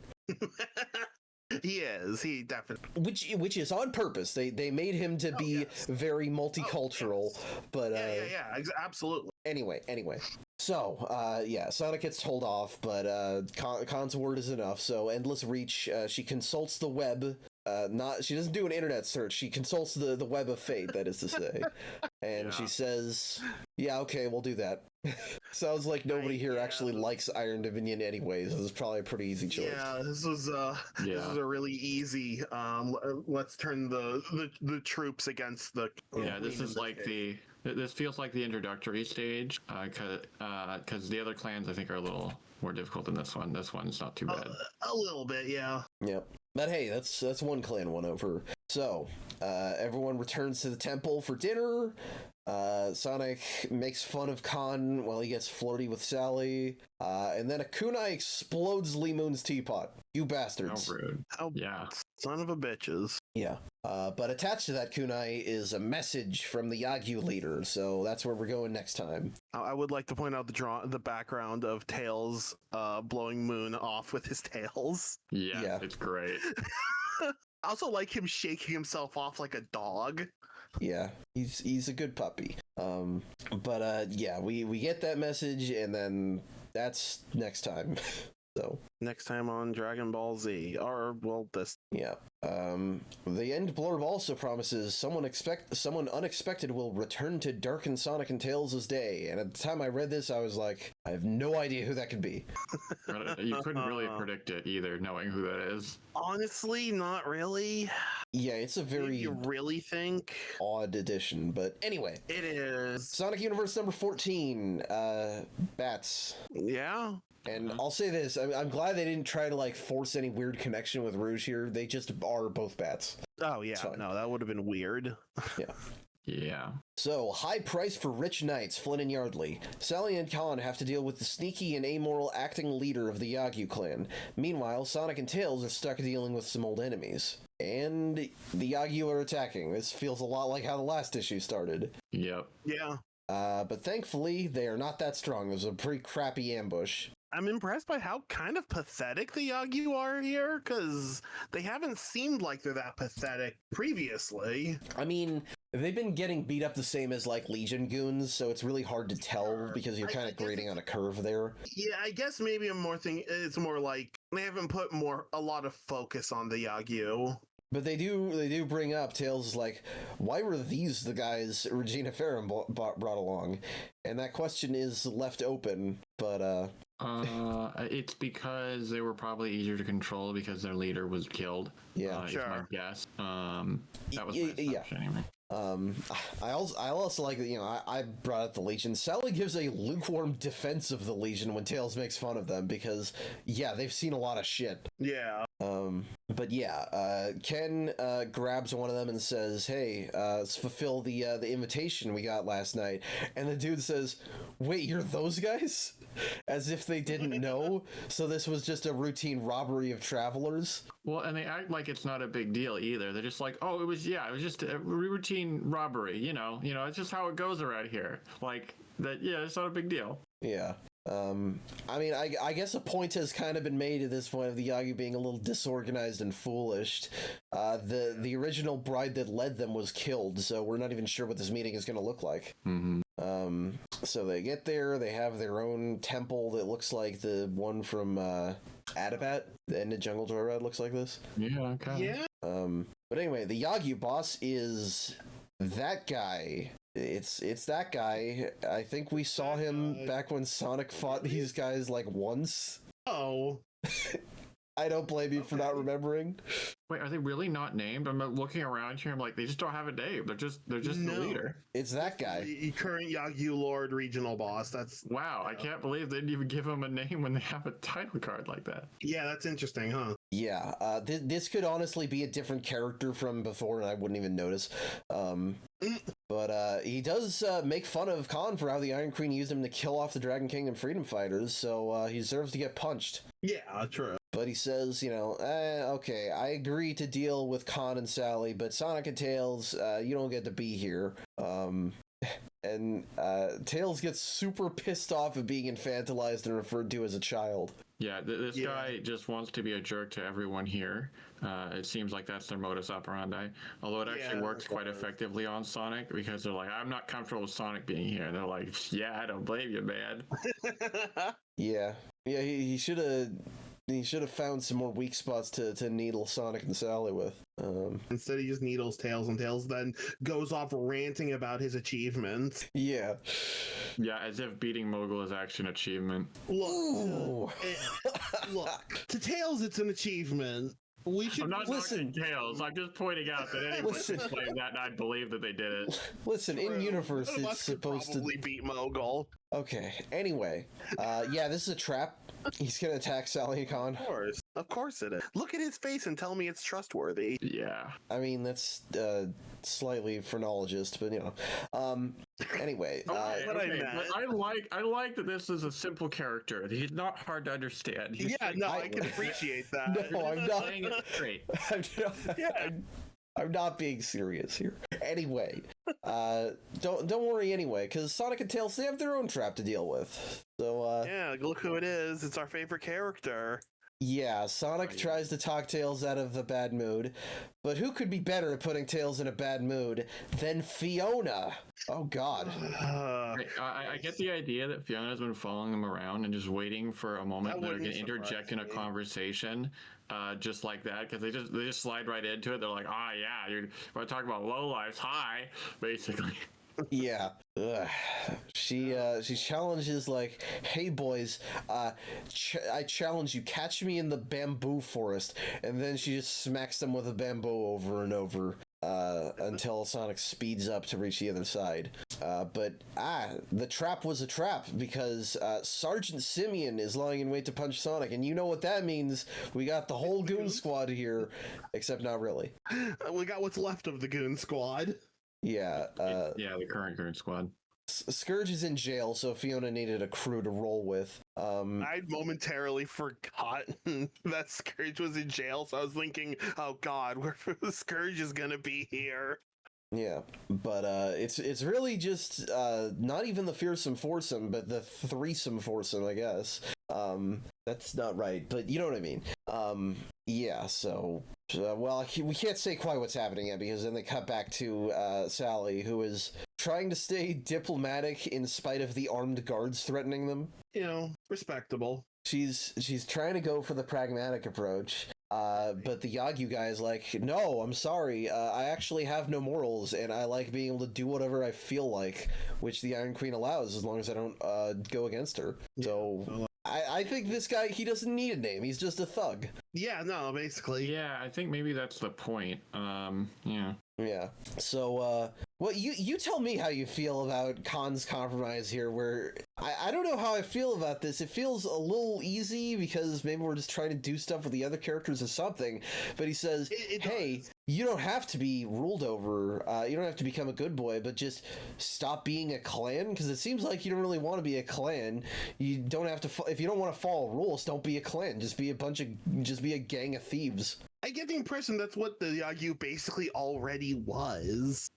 [SPEAKER 2] He is. He definitely.
[SPEAKER 1] Which is on purpose. They made him to be very multicultural, but
[SPEAKER 2] yeah, absolutely.
[SPEAKER 1] Anyway. So, Sonic gets told off, but Khan's word is enough. So, Endless Reach, she consults the web. She doesn't do an internet search. She consults the web of fate, that is to say. And she says, yeah, okay, we'll do that. Sounds like nobody here actually likes Iron Dominion anyways. This is probably a pretty easy choice.
[SPEAKER 2] Yeah, this was a really easy, let's turn the troops against the...
[SPEAKER 3] Yeah, this is like this feels like the introductory stage, because the other clans I think are a little more difficult than this one. This one's not too bad.
[SPEAKER 2] A little bit, yeah.
[SPEAKER 1] Yep. But hey, that's one clan won over. So, everyone returns to the temple for dinner. Sonic makes fun of Khan while he gets flirty with Sally. And then a kunai explodes Lee Moon's teapot. You bastards.
[SPEAKER 3] How rude. Yeah.
[SPEAKER 2] Son of a bitches.
[SPEAKER 1] Yeah. But attached to that kunai is a message from the Yagyu leader, so that's where we're going next time.
[SPEAKER 2] I would like to point out the background of Tails blowing Moon off with his tails.
[SPEAKER 3] Yeah. It's great.
[SPEAKER 2] I also like him shaking himself off like a dog.
[SPEAKER 1] Yeah, he's a good puppy. But we get that message, and then that's next time. So
[SPEAKER 2] next time on Dragon Ball Z, or well, this.
[SPEAKER 1] Yeah. The end blurb also promises someone unexpected will return to darken Sonic and Tails' day. And at the time I read this, I was like, I have no idea who that could be.
[SPEAKER 3] You couldn't really predict it either, knowing who that is.
[SPEAKER 2] Honestly, not really.
[SPEAKER 1] Yeah, it's a very
[SPEAKER 2] you really think
[SPEAKER 1] odd edition, but anyway,
[SPEAKER 2] it is
[SPEAKER 1] Sonic Universe number 14. Bats.
[SPEAKER 2] Yeah.
[SPEAKER 1] And I'll say this, I'm glad they didn't try to force any weird connection with Rouge here. They just are both bats.
[SPEAKER 2] Oh yeah, no, that would have been weird.
[SPEAKER 1] Yeah.
[SPEAKER 3] Yeah.
[SPEAKER 1] So, high price for rich knights, Flynn and Yardley. Sally and Khan have to deal with the sneaky and amoral acting leader of the Yagyu clan. Meanwhile, Sonic and Tails are stuck dealing with some old enemies. And the Yagyu are attacking. This feels a lot like how the last issue started.
[SPEAKER 3] Yep.
[SPEAKER 2] Yeah.
[SPEAKER 1] But thankfully, they are not that strong. It was a pretty crappy ambush.
[SPEAKER 2] I'm impressed by how kind of pathetic the Yagyu are here, because they haven't seemed like they're that pathetic previously.
[SPEAKER 1] I mean, they've been getting beat up the same as Legion goons, so it's really hard to tell because you're kind of grading on a curve there.
[SPEAKER 2] Yeah, I guess maybe it's more like they haven't put a lot of focus on the Yagyu.
[SPEAKER 1] But they do bring up Tails is like, why were these the guys Regina Ferrum brought along? And that question is left open, but
[SPEAKER 3] it's because they were probably easier to control because their leader was killed.
[SPEAKER 1] Yeah,
[SPEAKER 3] is my guess. That was my assumption anyway.
[SPEAKER 1] I also like that, you know, I brought up the Legion. Sally gives a lukewarm defense of the Legion when Tails makes fun of them because, yeah, they've seen a lot of shit.
[SPEAKER 2] Yeah.
[SPEAKER 1] But yeah, Ken grabs one of them and says, "Hey, let's fulfill the invitation we got last night." And the dude says, "Wait, you're those guys?" As if they didn't know. So this was just a routine robbery of travelers.
[SPEAKER 3] Well, and they act like it's not a big deal either. They're just like, "Oh, it was just a routine robbery. You know, it's just how it goes around here. Like that. Yeah, it's not a big deal."
[SPEAKER 1] Yeah. I mean, I guess a point has kind of been made at this point of the Yagi being a little disorganized and foolish. The original bride that led them was killed, so we're not even sure what this meeting is going to look like.
[SPEAKER 3] Mm-hmm.
[SPEAKER 1] So they get there, they have their own temple that looks like the one from Adabat, the end of Jungle Joyride looks like this.
[SPEAKER 3] Yeah, okay.
[SPEAKER 2] Yeah.
[SPEAKER 1] But anyway, the Yagi boss is that guy. It's that guy. I think we saw him back when Sonic fought these guys like once.
[SPEAKER 2] Oh.
[SPEAKER 1] I don't blame you for not remembering.
[SPEAKER 3] Wait, are they really not named? I'm looking around here. I'm like, they just don't have a name. They're just
[SPEAKER 2] No.
[SPEAKER 3] the leader.
[SPEAKER 1] It's that guy.
[SPEAKER 2] The current Yagyu Lord regional boss. That's
[SPEAKER 3] Wow, I can't believe they didn't even give him a name when they have a title card like that.
[SPEAKER 2] yeah, that's interesting, huh?
[SPEAKER 1] Yeah, this could honestly be a different character from before, and I wouldn't even notice. But he does make fun of Khan for how the Iron Queen used him to kill off the Dragon Kingdom freedom fighters, so he deserves to get punched.
[SPEAKER 2] Yeah, true.
[SPEAKER 1] But he says, you know, okay, I agree to deal with Khan and Sally, but Sonic and Tails, you don't get to be here. And Tails gets super pissed off at being infantilized and referred to as a child.
[SPEAKER 3] Yeah, this guy just wants to be a jerk to everyone here. It seems like that's their modus operandi. Although it actually works quite effectively on Sonic because they're like, I'm not comfortable with Sonic being here. And they're like, yeah, I don't blame you, man.
[SPEAKER 1] Yeah, he should have found some more weak spots to needle Sonic and Sally with.
[SPEAKER 2] Instead, he just needles Tails, and Tails then goes off ranting about his achievements.
[SPEAKER 1] Yeah.
[SPEAKER 3] Yeah, as if beating Mogul is actually an achievement.
[SPEAKER 2] Look, to Tails, it's an achievement. We should
[SPEAKER 3] I'm not knocking Tails. I'm just pointing out that anyone can claim that, and I believe that they did it.
[SPEAKER 1] Listen, in universe,
[SPEAKER 2] None of us
[SPEAKER 1] it's
[SPEAKER 2] could
[SPEAKER 1] supposed
[SPEAKER 2] probably beat Mogul.
[SPEAKER 1] Okay. Anyway, yeah, this is a trap. He's gonna attack Sally and Khan.
[SPEAKER 2] Of course it is. Look at his face and tell me it's trustworthy.
[SPEAKER 3] Yeah.
[SPEAKER 1] I mean, that's slightly phrenologist, but you know. Anyway,
[SPEAKER 3] Okay,
[SPEAKER 2] what I meant.
[SPEAKER 3] but I like that this is a simple character. He's not hard to understand. He's
[SPEAKER 2] I can appreciate that.
[SPEAKER 1] No, I'm not.
[SPEAKER 3] playing it straight.
[SPEAKER 1] I'm not being serious here. Anyway, don't worry anyway, because Sonic and Tails, they have their own trap to deal with. So
[SPEAKER 2] Yeah, look who it is. It's our favorite character.
[SPEAKER 1] yeah, Sonic tries to talk Tails out of a bad mood, but who could be better at putting Tails in a bad mood than Fiona? Oh God.
[SPEAKER 3] I get the idea that Fiona's been following them around and just waiting for a moment
[SPEAKER 2] That
[SPEAKER 3] they're going
[SPEAKER 2] wouldn't
[SPEAKER 3] to interject in a
[SPEAKER 2] surprise me.
[SPEAKER 3] conversation, just like that, because they just slide right into it. They're like, "Ah, yeah, you're want to talk about lowlifes? Hi," basically.
[SPEAKER 1] Yeah. Ugh. She challenges like, "Hey boys, I challenge you, catch me in the bamboo forest," and then she just smacks them with a bamboo over and over until Sonic speeds up to reach the other side. But the trap was a trap because Sergeant Simeon is lying in wait to punch Sonic, and you know what that means. We got the whole Goon Squad here, except not really.
[SPEAKER 2] We got what's left of the Goon Squad.
[SPEAKER 1] Yeah.
[SPEAKER 3] Yeah, the current squad.
[SPEAKER 1] Scourge is in jail, so Fiona needed a crew to roll with.
[SPEAKER 2] I'd momentarily forgotten that Scourge was in jail, so I was thinking, oh God, where Scourge is gonna be here.
[SPEAKER 1] Yeah, but it's really just not even the fearsome foursome, but the threesome foursome, I guess. That's not right, but you know what I mean. Yeah, so well, we can't say quite what's happening yet because then they cut back to Sally, who is trying to stay diplomatic in spite of the armed guards threatening them.
[SPEAKER 2] You know, respectable.
[SPEAKER 1] She's trying to go for the pragmatic approach. But the Yagyu guy is like, no, I'm sorry. I actually have no morals, and I like being able to do whatever I feel like, which the Iron Queen allows as long as I don't go against her. So I think this guy, he doesn't need a name. He's just a thug.
[SPEAKER 2] Yeah, no, basically.
[SPEAKER 3] Yeah, I think maybe that's the point. Yeah.
[SPEAKER 1] Yeah. So, well, you tell me how you feel about Khan's compromise here, where I don't know how I feel about this. It feels a little easy because maybe we're just trying to do stuff with the other characters or something, but he says, hey, you don't have to be ruled over, you don't have to become a good boy, but just stop being a clan, because it seems like you don't really want to be a clan. You don't have to, if you don't want to follow rules, don't be a clan, just be a gang of thieves.
[SPEAKER 2] I get the impression that's what the Yagyu basically already was.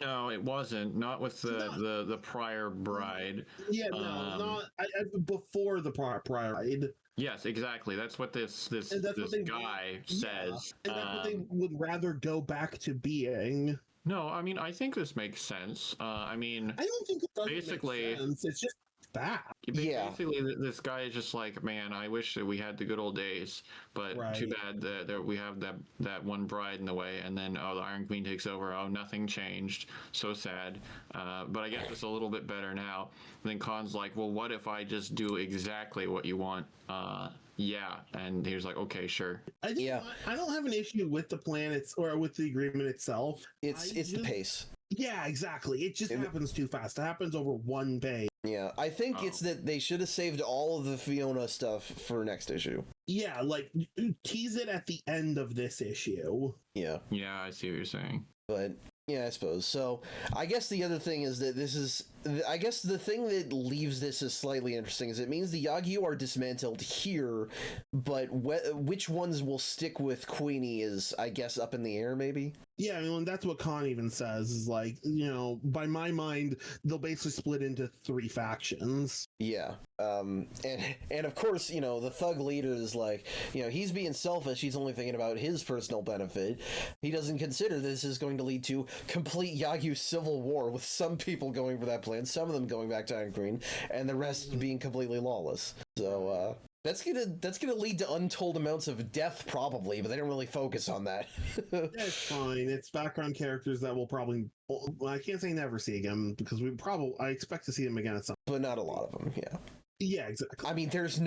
[SPEAKER 3] No, it wasn't. Not with the prior bride.
[SPEAKER 2] Yeah, no, not before the prior bride.
[SPEAKER 3] Yes, exactly. That's what this guy says.
[SPEAKER 2] And that's what they would rather go back to being.
[SPEAKER 3] No, I mean, I think this makes sense. I mean,
[SPEAKER 2] I don't think it doesn't
[SPEAKER 3] basically
[SPEAKER 2] make sense. It's just that.
[SPEAKER 3] Yeah. Basically, this guy is just like, man, I wish that we had the good old days, but too bad that we have that one bride in the way, and then, oh, the Iron Queen takes over. Oh, nothing changed. So sad. But I guess it's a little bit better now. And then Khan's like, well, what if I just do exactly what you want? Yeah. And he was like, okay, sure.
[SPEAKER 2] I think I don't have an issue with the plan or with the agreement itself.
[SPEAKER 1] It's the pace.
[SPEAKER 2] Yeah, exactly. It just happens too fast. It happens over one page.
[SPEAKER 1] Yeah, I think it's that they should have saved all of the Fiona stuff for next issue.
[SPEAKER 2] Yeah, like, tease it at the end of this issue.
[SPEAKER 1] Yeah.
[SPEAKER 3] Yeah, I see what you're saying.
[SPEAKER 1] But, yeah, I suppose. So, I guess the other thing is that this is... I guess the thing that leaves this as slightly interesting is it means the Yagyu are dismantled here, but which ones will stick with Queenie is, I guess, up in the air, maybe?
[SPEAKER 2] Yeah, I mean, that's what Khan even says, is like, by my mind, they'll basically split into 3 factions.
[SPEAKER 1] Yeah. And of course, the thug leader is like, he's being selfish. He's only thinking about his personal benefit. He doesn't consider this is going to lead to complete Yagyu civil war with some people going for that plan, some of them going back to Iron Queen, and the rest being completely lawless. So, that's gonna lead to untold amounts of death, probably, but they don't really focus on that.
[SPEAKER 2] It's fine. It's background characters that we'll probably... Well, I can't say never see again, because I expect to see them again at some point.
[SPEAKER 1] But not a lot of them, yeah.
[SPEAKER 2] Yeah, exactly.
[SPEAKER 1] I mean, there is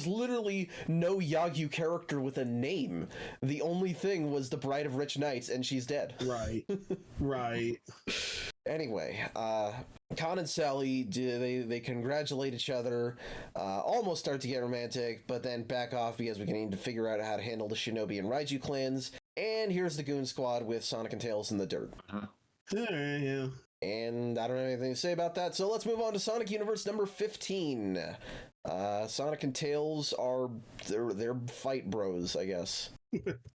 [SPEAKER 1] literally no Yagyu character with a name. The only thing was the Bride of Rich Knights, and she's dead.
[SPEAKER 2] Right. Right.
[SPEAKER 1] Anyway, Khan and Sally, they congratulate each other, almost start to get romantic, but then back off because we need to figure out how to handle the Shinobi and Raiju clans. And here's the Goon Squad with Sonic and Tails in the dirt.
[SPEAKER 2] Yeah.
[SPEAKER 1] And I don't have anything to say about that, so let's move on to Sonic Universe number 15. Sonic and Tails are they're fight bros, I guess.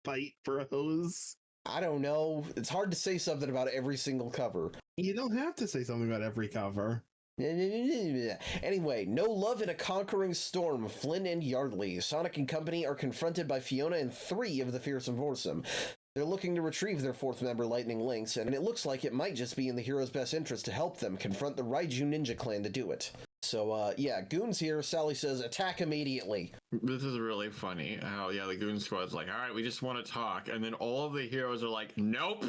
[SPEAKER 2] Fight bros?
[SPEAKER 1] I don't know. It's hard to say something about every single cover.
[SPEAKER 2] You don't have to say something about every cover.
[SPEAKER 1] Anyway, no love in a conquering storm. Flynn and Yardley, Sonic and company, are confronted by Fiona and 3 of the Fearsome Foursome. They're looking to retrieve their 4th member, Lightning Lynx, and it looks like it might just be in the hero's best interest to help them confront the Raiju Ninja Clan to do it. So, yeah, Goon's here. Sally says, attack immediately.
[SPEAKER 3] This is really funny how, the Goon Squad's like, all right, we just want to talk. And then all of the heroes are like, nope.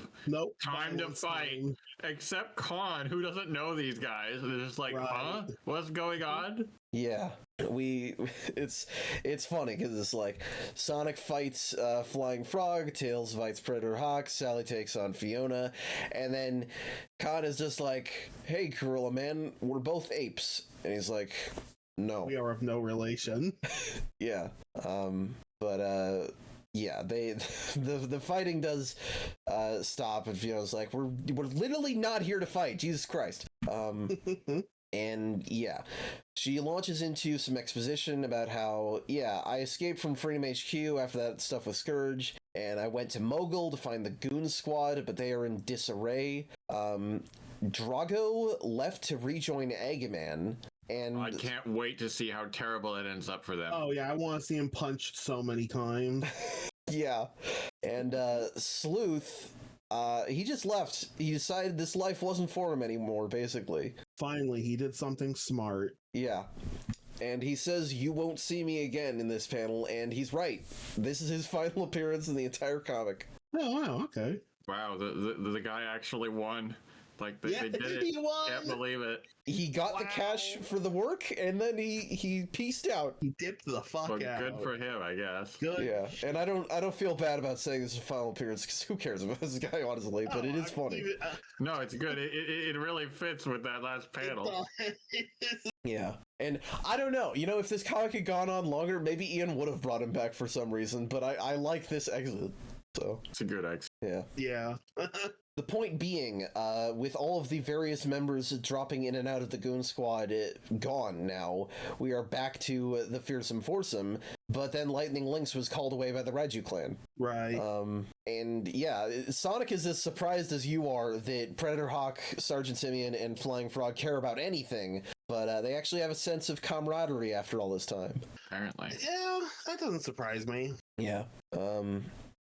[SPEAKER 3] Time to fight. Except Khan, who doesn't know these guys. They're just like, huh? What's going on?
[SPEAKER 1] Yeah, it's funny because it's like Sonic fights Flying Frog, Tails fights Predator Hawk, Sally takes on Fiona, and then Khan is just like, hey, Gorilla Man, we're both apes. And he's like, no.
[SPEAKER 2] We are of no relation.
[SPEAKER 1] Yeah. Yeah, the fighting does stop, and Fiona's like, we're literally not here to fight, Jesus Christ. And yeah, she launches into some exposition about how, I escaped from Freedom HQ after that stuff with Scourge, and I went to Mogul to find the Goon Squad, but they are in disarray. Drago left to rejoin Eggman, and
[SPEAKER 3] I can't wait to see how terrible it ends up for them.
[SPEAKER 2] Oh yeah, I want to see him punched so many times.
[SPEAKER 1] Yeah, and Sleuth... he just left. He decided this life wasn't for him anymore, basically.
[SPEAKER 2] Finally, he did something smart.
[SPEAKER 1] Yeah. And he says, "You won't see me again" in this panel, and he's right. This is his final appearance in the entire comic.
[SPEAKER 2] Oh, wow, okay.
[SPEAKER 3] Wow, the guy actually won. Like, they did it.
[SPEAKER 2] He won!
[SPEAKER 3] Can't believe it.
[SPEAKER 1] He got the cash for the work, and then he pieced out.
[SPEAKER 2] He dipped the fuck
[SPEAKER 3] Well,
[SPEAKER 2] out.
[SPEAKER 3] good for him, I guess.
[SPEAKER 2] Good.
[SPEAKER 1] Yeah, and I don't feel bad about saying this is a final appearance, because who cares about this guy, honestly, but it is funny.
[SPEAKER 3] No, it's good. It really fits with that last panel.
[SPEAKER 1] Yeah, and I don't know, if this comic had gone on longer, maybe Ian would have brought him back for some reason, but I like this exit, so.
[SPEAKER 3] It's a good exit.
[SPEAKER 1] Yeah.
[SPEAKER 2] Yeah.
[SPEAKER 1] The point being, with all of the various members dropping in and out of the Goon Squad gone now, we are back to the Fearsome Foursome, but then Lightning Lynx was called away by the Raiju clan.
[SPEAKER 2] Right.
[SPEAKER 1] And yeah, Sonic is as surprised as you are that Predator Hawk, Sergeant Simeon, and Flying Frog care about anything, but they actually have a sense of camaraderie after all this time.
[SPEAKER 3] Apparently.
[SPEAKER 2] Yeah, that doesn't surprise me.
[SPEAKER 1] Yeah.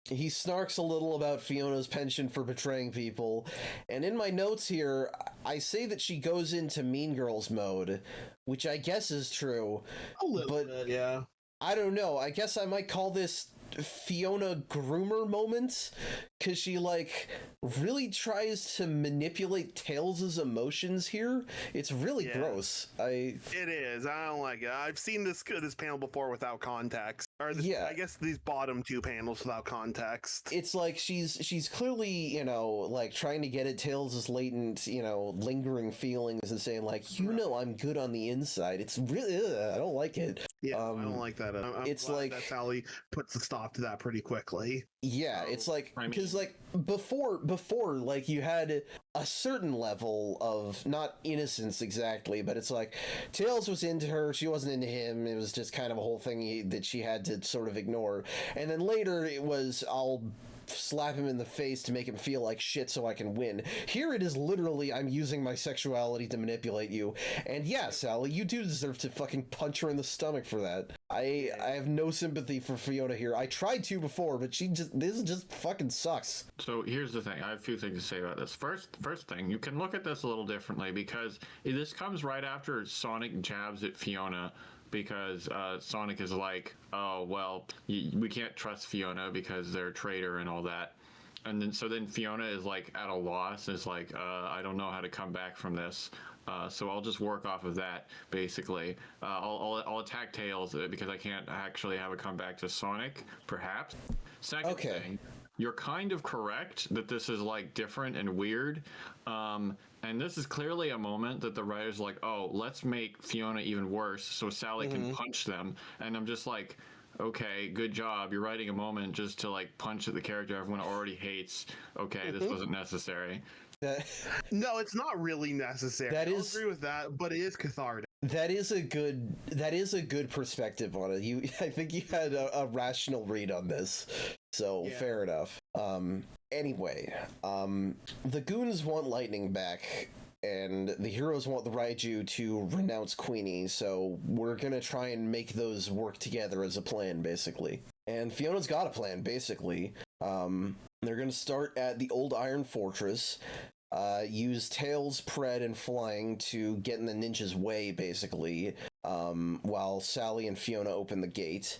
[SPEAKER 1] He snarks a little about Fiona's penchant for betraying people, and in my notes here, I say that she goes into Mean Girls mode, which I guess is true.
[SPEAKER 2] A little bit, yeah.
[SPEAKER 1] I don't know, I guess I might call this Fiona groomer moment, because she, really tries to manipulate Tails' emotions here. It's really gross. It
[SPEAKER 2] is. I don't like it. I've seen this panel before without context. Or I guess these bottom two panels without context.
[SPEAKER 1] It's like she's clearly, trying to get at Tails' latent, lingering feelings and saying, I'm good on the inside. It's really, I don't like it.
[SPEAKER 2] Yeah, I don't like that. It's glad that Sally puts a stop to that pretty quickly.
[SPEAKER 1] Yeah, it's because before you had a certain level of not innocence exactly, but it's like Tails was into her, she wasn't into him. It was just kind of a whole thing that she had to sort of ignore. And then later it was, I'll slap him in the face to make him feel like shit so I can win. Here it is literally, I'm using my sexuality to manipulate you. And yeah, Sally, you do deserve to fucking punch her in the stomach for that. I have no sympathy for Fiona here. I tried to before, but this just fucking sucks.
[SPEAKER 3] So here's the thing. I have a few things to say about this. First thing, you can look at this a little differently, because this comes right after Sonic jabs at Fiona, because Sonic is like, oh, well, we can't trust Fiona because they're a traitor and all that. And then Fiona is at a loss. Is I don't know how to come back from this. So I'll just work off of that, basically. I'll attack Tails because I can't actually have a comeback to Sonic, perhaps. Second thing, you're kind of correct that this is different and weird. And this is clearly a moment that the writer's oh, let's make Fiona even worse so Sally can punch them. And I'm just okay, good job. You're writing a moment just to punch at the character everyone already hates. Okay, this wasn't necessary.
[SPEAKER 2] No, it's not really necessary. I agree with that, but it is cathartic.
[SPEAKER 1] That is a good perspective on it. I think you had a rational read on this. So fair enough. Anyway, the goons want Lightning back, and the heroes want the Raiju to renounce Queenie, so we're gonna try and make those work together as a plan, basically. And Fiona's got a plan, basically. They're gonna start at the old Iron Fortress, use Tails, Pred, and Flying to get in the ninja's way, basically, while Sally and Fiona open the gate.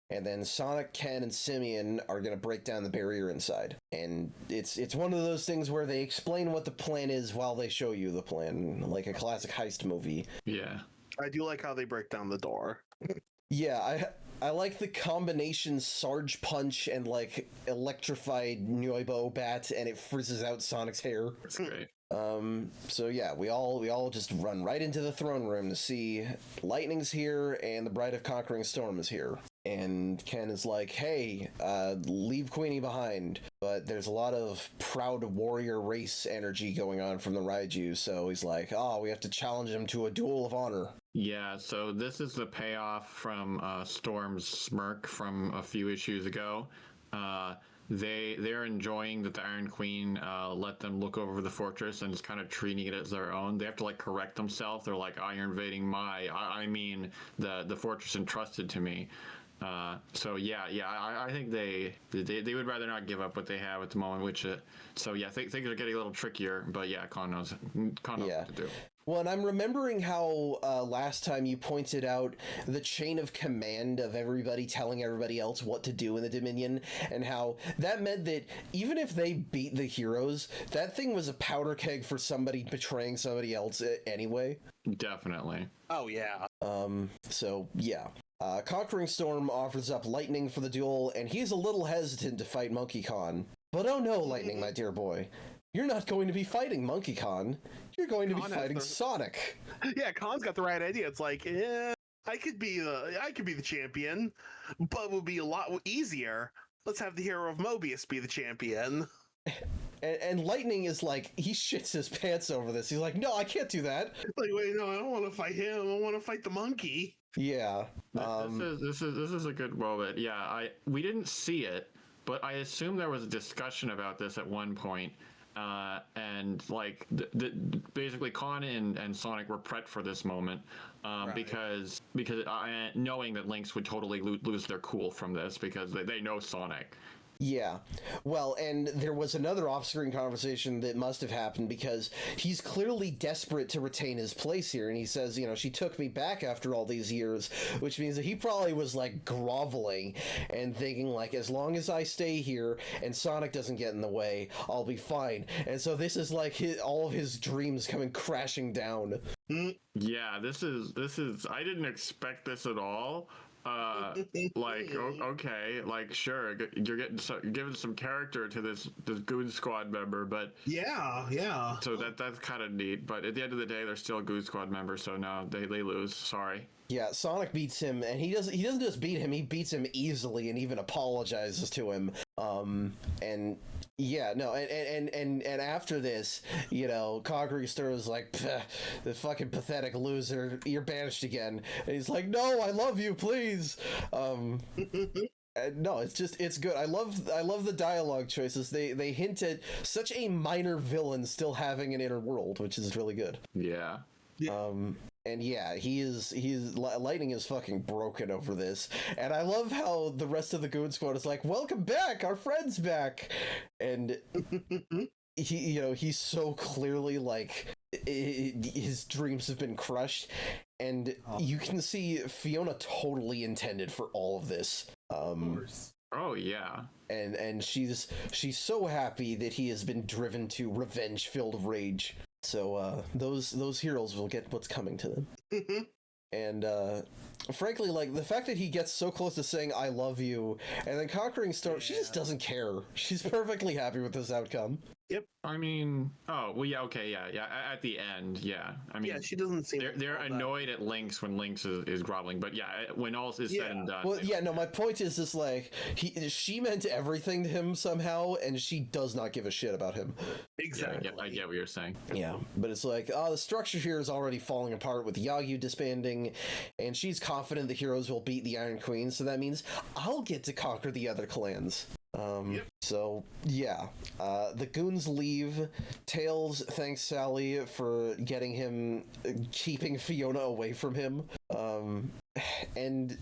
[SPEAKER 1] And then Sonic, Ken, and Simeon are going to break down the barrier inside. And it's one of those things where they explain what the plan is while they show you the plan, like a classic heist movie.
[SPEAKER 3] Yeah.
[SPEAKER 2] I do like how they break down the door.
[SPEAKER 1] Yeah, I like the combination Sarge Punch and electrified Nuibo Bat, and it frizzes out Sonic's hair.
[SPEAKER 3] That's great.
[SPEAKER 1] So yeah, we all just run right into the throne room to see Lightning's here and the Bride of Conquering Storm is here. And Ken is hey, leave Queenie behind. But there's a lot of proud warrior race energy going on from the Raiju, so he's we have to challenge him to a duel of honor.
[SPEAKER 3] Yeah, so this is the payoff from Storm's smirk from a few issues ago. They're enjoying that the Iron Queen let them look over the fortress and is kind of treating it as their own. They have to correct themselves. They're you're invading the fortress entrusted to me. So I think they would rather not give up what they have at the moment, which things are getting a little trickier, but Khan knows what to do.
[SPEAKER 1] Well, and I'm remembering how last time you pointed out the chain of command of everybody telling everybody else what to do in the Dominion, and how that meant that even if they beat the heroes, that thing was a powder keg for somebody betraying somebody else anyway.
[SPEAKER 3] Definitely.
[SPEAKER 2] Oh yeah.
[SPEAKER 1] So yeah. Conquering Storm offers up Lightning for the duel, and he's a little hesitant to fight Monkey Khan. But oh no, Lightning, my dear boy. You're not going to be fighting Monkey Khan. You're going to be fighting Sonic.
[SPEAKER 2] Yeah, Khan's got the right idea. It's like, I could be the champion, but it would be a lot easier. Let's have the hero of Mobius be the champion.
[SPEAKER 1] And Lightning is like, he shits his pants over this. He's like, no, I can't do that.
[SPEAKER 2] Like, wait, no, I don't want to fight him. I want to fight the monkey.
[SPEAKER 1] Yeah.
[SPEAKER 3] This is a good moment. Yeah, we didn't see it, but I assume there was a discussion about this at one point. And like basically Khan and Sonic were prepped for this moment right. because knowing that Lynx would totally lose their cool from this because they know Sonic.
[SPEAKER 1] Yeah. Well, and there was another off-screen conversation that must have happened because he's clearly desperate to retain his place here, and he says, you know, she took me back after all these years, which means that he probably was, like, groveling and thinking, like, as long as I stay here and Sonic doesn't get in the way, I'll be fine. And so this is, like, all of his dreams coming crashing down.
[SPEAKER 3] Yeah, this is I didn't expect this at all. Like, okay, like, sure, you're giving some character to this Goon Squad member, but
[SPEAKER 2] yeah.
[SPEAKER 3] So that's kind of neat. But at the end of the day, they're still a Goon Squad member, so no, they lose. Sorry.
[SPEAKER 1] Yeah, Sonic beats him, and he doesn't just beat him; he beats him easily, and even apologizes to him. And yeah, no, and after this, you know, Conquering Storm is like, the fucking pathetic loser, you're banished again. And he's like, no, I love you, please. No, it's good. I love the dialogue choices. They hint at such a minor villain still having an inner world, which is really good.
[SPEAKER 3] Yeah.
[SPEAKER 1] And yeah, he's Lightning is fucking broken over this, and I love how the rest of the Goon Squad is like, "Welcome back, our friend's back," and he's so clearly like his dreams have been crushed, and you can see Fiona totally intended for all of this.
[SPEAKER 2] Of course.
[SPEAKER 3] Oh yeah.
[SPEAKER 1] And she's so happy that he has been driven to revenge-filled rage. So those heroes will get what's coming to them. And frankly, like, the fact that he gets so close to saying I love you and then Conquering Storm, she just doesn't care. She's perfectly happy with this outcome.
[SPEAKER 2] Yep.
[SPEAKER 3] I mean, oh, well, yeah, okay, yeah. At the end, yeah. I mean,
[SPEAKER 2] yeah, she doesn't seem.
[SPEAKER 3] They're annoyed at Lynx when Lynx is groveling, but yeah, when all is said and done.
[SPEAKER 1] Well, yeah, no, my point is just like she meant everything to him somehow, and she does not give a shit about him.
[SPEAKER 2] Exactly.
[SPEAKER 3] Yeah, I get what you're saying.
[SPEAKER 1] Yeah, but it's like, the structure here is already falling apart with Yagyu disbanding, and she's confident the heroes will beat the Iron Queen, so that means I'll get to conquer the other clans. So yeah, the goons leave. Tails thanks Sally for keeping Fiona away from him. And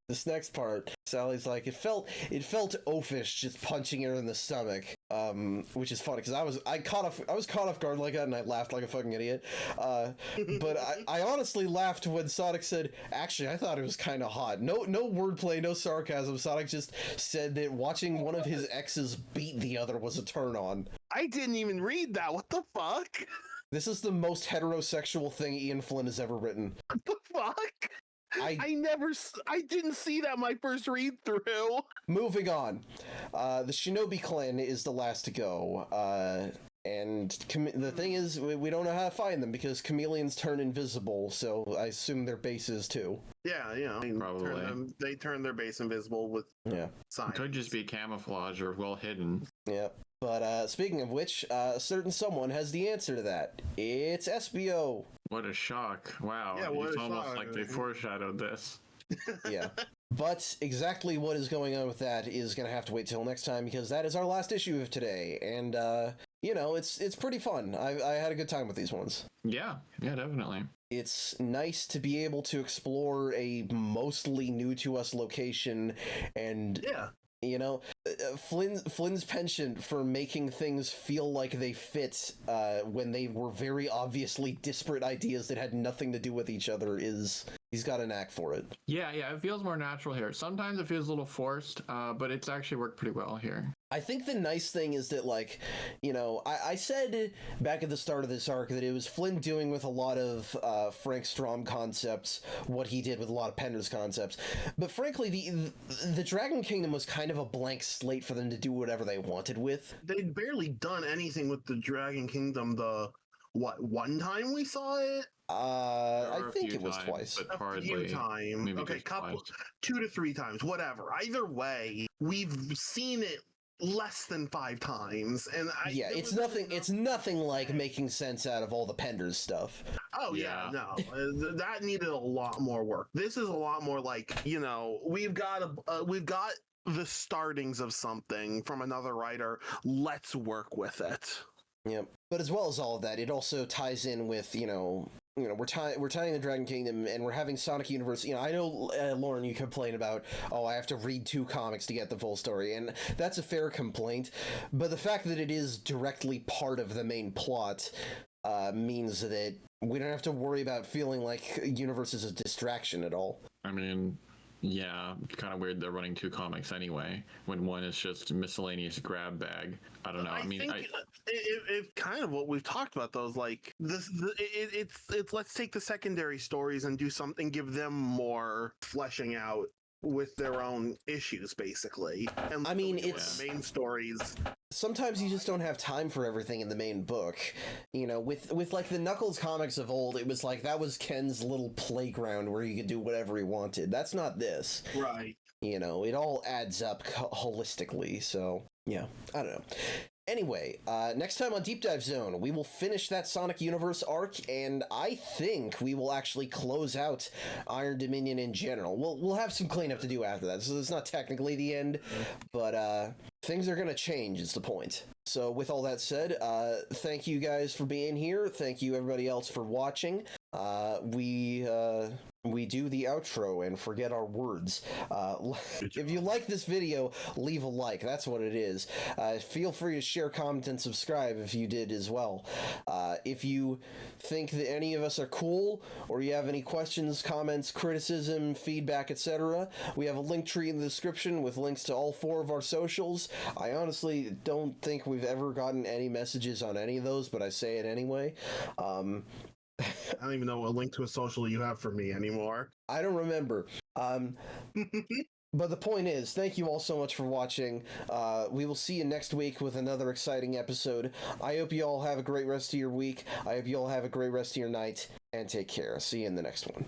[SPEAKER 1] this next part, Sally's like, it felt oafish just punching her in the stomach, which is funny because I was caught off guard like that, and I laughed like a fucking idiot. But I honestly laughed when Sonic said, actually, I thought it was kind of hot. No wordplay, no sarcasm. Sonic just said that watching one of his exes beat the other was a turn on.
[SPEAKER 2] I didn't even read that. What the fuck?
[SPEAKER 1] This is the most heterosexual thing Ian Flynn has ever written.
[SPEAKER 2] What the fuck? I didn't see that my first read through. Moving
[SPEAKER 1] on. The Shinobi clan is the last to go. And the thing is, we don't know how to find them because chameleons turn invisible, so I assume their bases too.
[SPEAKER 2] Yeah, I mean, probably. They turn their base invisible with science.
[SPEAKER 3] Could just be camouflage or well hidden.
[SPEAKER 1] Yeah. But speaking of which, a certain someone has the answer to that. It's SBO.
[SPEAKER 3] What a shock. Wow.
[SPEAKER 2] Yeah,
[SPEAKER 3] it's almost like they foreshadowed this.
[SPEAKER 1] Yeah. But exactly what is going on with that is going to have to wait till next time because that is our last issue of today. And, it's pretty fun. I had a good time with these ones.
[SPEAKER 3] Yeah, definitely.
[SPEAKER 1] It's nice to be able to explore a mostly new to us location and You know, Flynn's penchant for making things feel like they fit when they were very obviously disparate ideas that had nothing to do with each other is... He's got a knack for it.
[SPEAKER 3] Yeah, it feels more natural here. Sometimes it feels a little forced, but it's actually worked pretty well here.
[SPEAKER 1] I think the nice thing is that, like, you know, I said back at the start of this arc that it was Flynn doing with a lot of Frank Strom concepts what he did with a lot of Pender's concepts. But frankly, the Dragon Kingdom was kind of a blank slate for them to do whatever they wanted with.
[SPEAKER 2] They'd barely done anything with the Dragon Kingdom one time we saw it?
[SPEAKER 1] I think it was twice.
[SPEAKER 3] But
[SPEAKER 2] A few times. Okay, couple, 2 to 3 times, whatever. Either way, we've seen it less than 5 times, and
[SPEAKER 1] it's nothing like making sense out of all the Penders stuff.
[SPEAKER 2] Oh yeah, no, that needed a lot more work. This is a lot more like, you know, we've got the startings of something from another writer. Let's work with it.
[SPEAKER 1] Yep. But as well as all of that, it also ties in with, you know, we're tying the Dragon Kingdom, and we're having Sonic Universe. You know, I know, Lauren, you complain about, I have to read 2 comics to get the full story, and that's a fair complaint. But the fact that it is directly part of the main plot means that we don't have to worry about feeling like Universe is a distraction at all.
[SPEAKER 3] I mean, yeah, kind of weird they're running 2 comics anyway, when one is just miscellaneous grab bag. I don't know. I mean,
[SPEAKER 2] it's kind of what we've talked about, though. Is like it's let's take the secondary stories and do something, give them more fleshing out with their own issues, basically. And
[SPEAKER 1] I mean, it's
[SPEAKER 2] main stories.
[SPEAKER 1] Sometimes you just don't have time for everything in the main book. You know, with like the Knuckles comics of old, it was like that was Ken's little playground where he could do whatever he wanted. That's not this.
[SPEAKER 2] Right.
[SPEAKER 1] You know, it all adds up holistically, so yeah, I don't know. Anyway, next time on Deep Dive Zone, we will finish that Sonic Universe arc, and I think we will actually close out Iron Dominion in general. We'll have some cleanup to do after that, so it's not technically the end, but things are going to change is the point. So with all that said, thank you guys for being here. Thank you everybody else for watching. We do the outro and forget our words. If you like this video, leave a like. That's what it is. Feel free to share, comment, and subscribe if you did as well. If you think that any of us are cool, or you have any questions, comments, criticism, feedback, etc., we have a link tree in the description with links to all 4 of our socials. I honestly don't think we've ever gotten any messages on any of those, but I say it anyway.
[SPEAKER 2] I don't even know what link to a social you have for me anymore.
[SPEAKER 1] I don't remember. But the point is, thank you all so much for watching. We will see you next week with another exciting episode. I hope you all have a great rest of your week. I hope you all have a great rest of your night, and take care. See you in the next one.